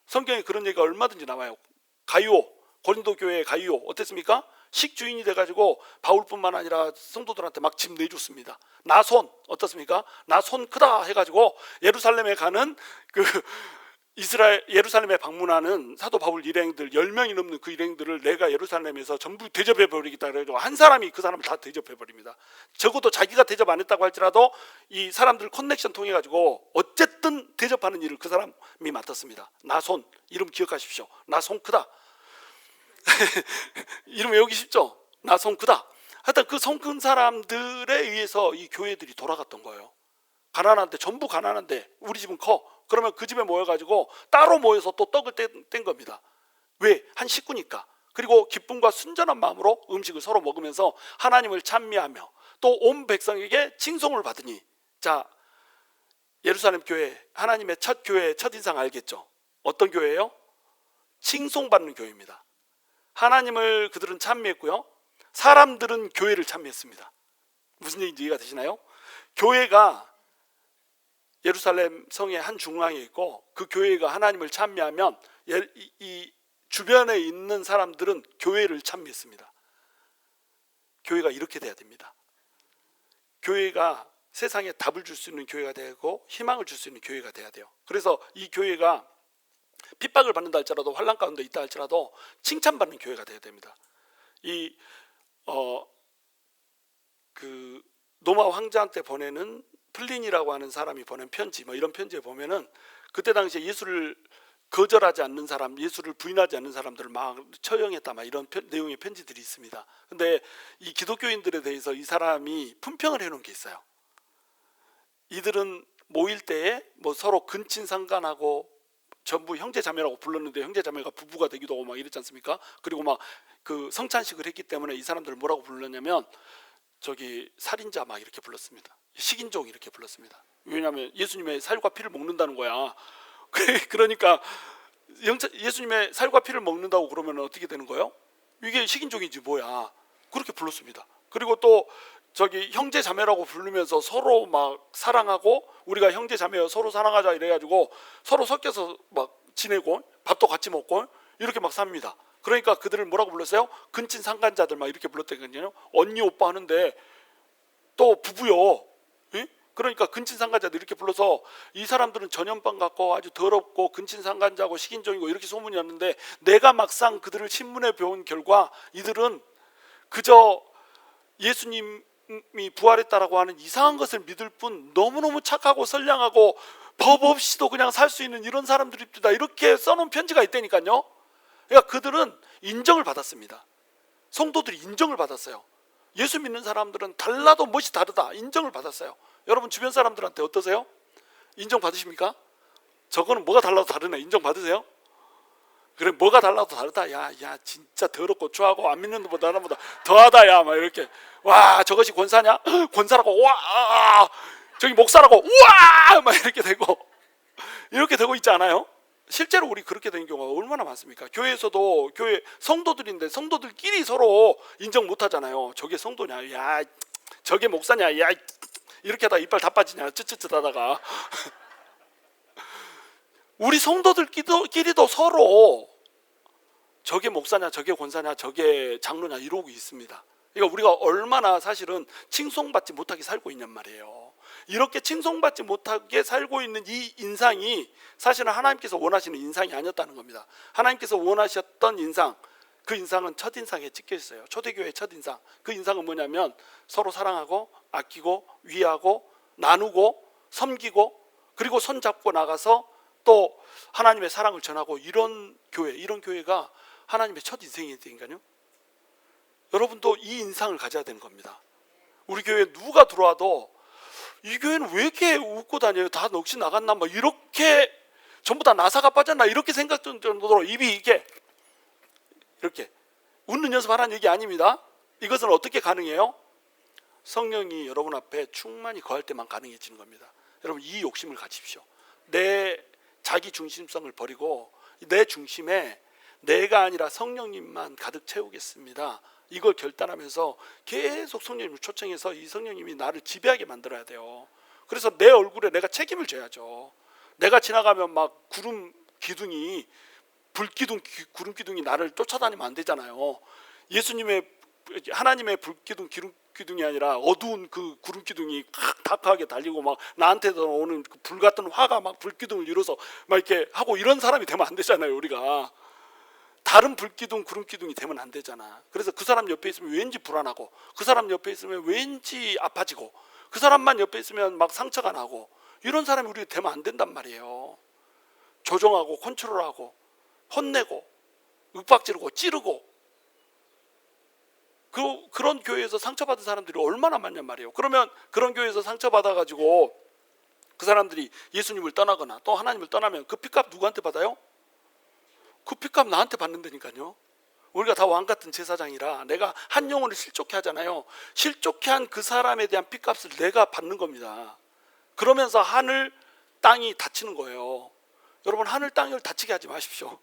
성경에 그런 얘기가 얼마든지 나와요. 가이오, 고린도 교회의 가이오 어땠습니까? 식주인이 돼가지고 바울뿐만 아니라 성도들한테 막 집 내줬습니다. 나손 어떻습니까? 나 손 크다 해가지고 예루살렘에 가는 예루살렘에 방문하는 사도 바울 일행들 10명이 넘는 그 일행들을 내가 예루살렘에서 전부 대접해버리겠다 그래가지고 한 사람이 그 사람을 다 대접해버립니다. 적어도 자기가 대접 안 했다고 할지라도 이 사람들 커넥션 통해 가지고 어쨌든 대접하는 일을 그 사람이 맡았습니다. 나손, 이름 기억하십시오. 나 손 크다. 이름 외우기 쉽죠? 나 손 크다. 하여튼 그 손 큰 사람들에 의해서 이 교회들이 돌아갔던 거예요. 가난한데, 전부 가난한데 우리 집은 커. 그러면 그 집에 모여가지고 따로 모여서 또 떡을 뗀 겁니다. 왜? 한 식구니까. 그리고 기쁨과 순전한 마음으로 음식을 서로 먹으면서 하나님을 찬미하며 또 온 백성에게 칭송을 받으니. 자, 예루살렘 교회, 하나님의 첫 교회의 첫인상 알겠죠? 어떤 교회예요? 칭송받는 교회입니다. 하나님을 그들은 찬미했고요, 사람들은 교회를 찬미했습니다. 무슨 얘기인지 이해가 되시나요? 교회가 예루살렘 성의 한 중앙에 있고 그 교회가 하나님을 찬미하면 이 주변에 있는 사람들은 교회를 찬미했습니다. 교회가 이렇게 돼야 됩니다. 교회가 세상에 답을 줄 수 있는 교회가 되고 희망을 줄 수 있는 교회가 돼야 돼요. 그래서 이 교회가 핍박을 받는다 할지라도, 환난 가운데 있다 할지라도 칭찬받는 교회가 돼야 됩니다. 노마 황제한테 보내는 플린이라고 하는 사람이 보낸 편지, 이런 편지에 보면은 그때 당시에 예수를 거절하지 않는 사람, 예수를 부인하지 않는 사람들을 막 처형했다, 이런 내용의 편지들이 있습니다. 근데 이 기독교인들에 대해서 이 사람이 품평을 해놓은 게 있어요. 이들은 모일 때에 서로 근친상간하고 전부 형제자매라고 불렀는데 형제자매가 부부가 되기도 하고 막 이랬지 않습니까? 그리고 그 성찬식을 했기 때문에 이 사람들을 뭐라고 불렀냐면 살인자 막 이렇게 불렀습니다. 식인종 이렇게 불렀습니다. 왜냐하면 예수님의 살과 피를 먹는다는 거야. 그러니까 예수님의 살과 피를 먹는다고 그러면 어떻게 되는 거예요? 이게 식인종이지 뭐야. 그렇게 불렀습니다. 그리고 또 형제 자매라고 부르면서 서로 막 사랑하고, 우리가 형제 자매여 서로 사랑하자 이래가지고 서로 섞여서 막 지내고 밥도 같이 먹고 이렇게 막 삽니다. 그러니까 그들을 뭐라고 불렀어요? 근친 상간자들 막 이렇게 불렀거든요. 언니 오빠 하는데 또 부부요. 예? 그러니까 근친 상간자들 이렇게 불러서 이 사람들은 전염병 같고 아주 더럽고 근친 상간자고 식인종이고 이렇게 소문이 났는데, 내가 막상 그들을 신문에 배운 결과 이들은 그저 예수님이 부활했다라고 하는 이상한 것을 믿을 뿐 너무너무 착하고 선량하고 법 없이도 그냥 살 수 있는 이런 사람들입니다. 이렇게 써놓은 편지가 있다니까요. 그러니까 그들은 인정을 받았습니다. 성도들이 인정을 받았어요. 예수 믿는 사람들은 달라도 멋이 다르다, 인정을 받았어요. 여러분 주변 사람들한테 어떠세요? 인정 받으십니까? 저거는 뭐가 달라도 다르네, 인정 받으세요? 그래, 뭐가 달라도 다르다. 야 진짜 더럽고 추하고 안 믿는 것보다 나보다 더하다. 야 막 이렇게. 와, 저것이 권사냐? 권사라고. 와, 저기 목사라고. 우와, 막 이렇게 되고 있지 않아요? 실제로 우리 그렇게 되는 경우가 얼마나 많습니까? 교회에서도 교회 성도들인데 성도들끼리 서로 인정 못 하잖아요. 저게 성도냐? 야, 저게 목사냐? 야, 이렇게 하다가 이빨 다 빠지냐? 쯧쯧쯧 하다가. 우리 성도들끼리도 서로 저게 목사냐, 저게 권사냐, 저게 장로냐 이러고 있습니다. 그러니까 우리가 얼마나 사실은 칭송받지 못하게 살고 있냔 말이에요. 이렇게 칭송받지 못하게 살고 있는 이 인상이 사실은 하나님께서 원하시는 인상이 아니었다는 겁니다. 하나님께서 원하셨던 인상, 그 인상은 첫인상에 찍혀 있어요. 초대교회의 첫인상. 그 인상은 뭐냐면 서로 사랑하고 아끼고 위하고 나누고 섬기고, 그리고 손잡고 나가서 또 하나님의 사랑을 전하고, 이런 교회가 하나님의 첫 인생이니까요. 여러분도 이 인상을 가져야 되는 겁니다. 우리 교회에 누가 들어와도 이 교회는 왜 이렇게 웃고 다녀요? 다 넋이 나갔나? 막 이렇게 전부 다 나사가 빠졌나? 이렇게 생각될 정도로 입이 이렇게 웃는 연습하라는 얘기 아닙니다. 이것은 어떻게 가능해요? 성령이 여러분 앞에 충만히 거할 때만 가능해지는 겁니다. 여러분, 이 욕심을 가지십시오. 내 자기 중심성을 버리고 내 중심에 내가 아니라 성령님만 가득 채우겠습니다 이걸 결단하면서 계속 성령님을 초청해서 이 성령님이 나를 지배하게 만들어야 돼요. 그래서 내 얼굴에 내가 책임을 져야죠. 내가 지나가면 막 구름 기둥이 불기둥 구름 기둥이 나를 쫓아다니면 안 되잖아요. 예수님의 하나님의 불기둥 기둥이 아니라 어두운 그 구름 기둥이 다크하게 달리고 막 나한테 오는 그 불 같은 화가 막 불기둥을 이뤄서 막 이렇게 하고 이런 사람이 되면 안 되잖아요. 우리가 다른 불기둥 구름 기둥이 되면 안 되잖아. 그래서 그 사람 옆에 있으면 왠지 불안하고 그 사람 옆에 있으면 왠지 아파지고 그 사람만 옆에 있으면 막 상처가 나고 이런 사람이 우리가 되면 안 된단 말이에요. 조종하고 컨트롤하고 혼내고 윽박지르고 찌르고 그런 교회에서 상처받은 사람들이 얼마나 많냔 말이에요. 그러면 그런 교회에서 상처받아가지고 그 사람들이 예수님을 떠나거나 또 하나님을 떠나면 그 핏값 누구한테 받아요? 그 핏값 나한테 받는다니까요. 우리가 다 왕같은 제사장이라 내가 한 영혼을 실족해 하잖아요. 실족해 한 그 사람에 대한 핏값을 내가 받는 겁니다. 그러면서 하늘 땅이 닫히는 거예요. 여러분 하늘 땅을 닫히게 하지 마십시오.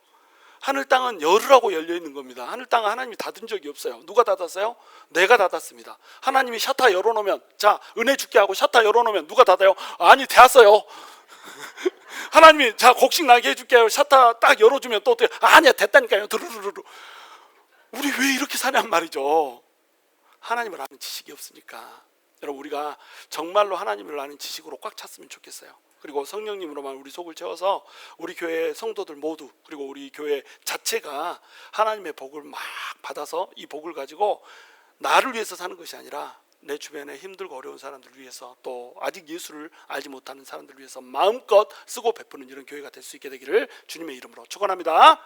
하늘 땅은 열으라고 열려 있는 겁니다. 하늘 땅은 하나님이 닫은 적이 없어요. 누가 닫았어요? 내가 닫았습니다. 하나님이 샤타 열어놓으면 자 은혜 줄게 하고 샤타 열어놓으면 누가 닫아요? 아니 되었어요. 하나님이 자 곡식 나게 해줄게요. 샤타 딱 열어주면 또 어때요? 아니야 됐다니까요. 드르르르. 우리 왜 이렇게 사냔 말이죠. 하나님을 아는 지식이 없으니까. 여러분 우리가 정말로 하나님을 아는 지식으로 꽉 찼으면 좋겠어요. 그리고 성령님으로만 우리 속을 채워서 우리 교회 성도들 모두 그리고 우리 교회 자체가 하나님의 복을 막 받아서 이 복을 가지고 나를 위해서 사는 것이 아니라 내 주변에 힘들고 어려운 사람들을 위해서 또 아직 예수를 알지 못하는 사람들을 위해서 마음껏 쓰고 베푸는 이런 교회가 될 수 있게 되기를 주님의 이름으로 축원합니다.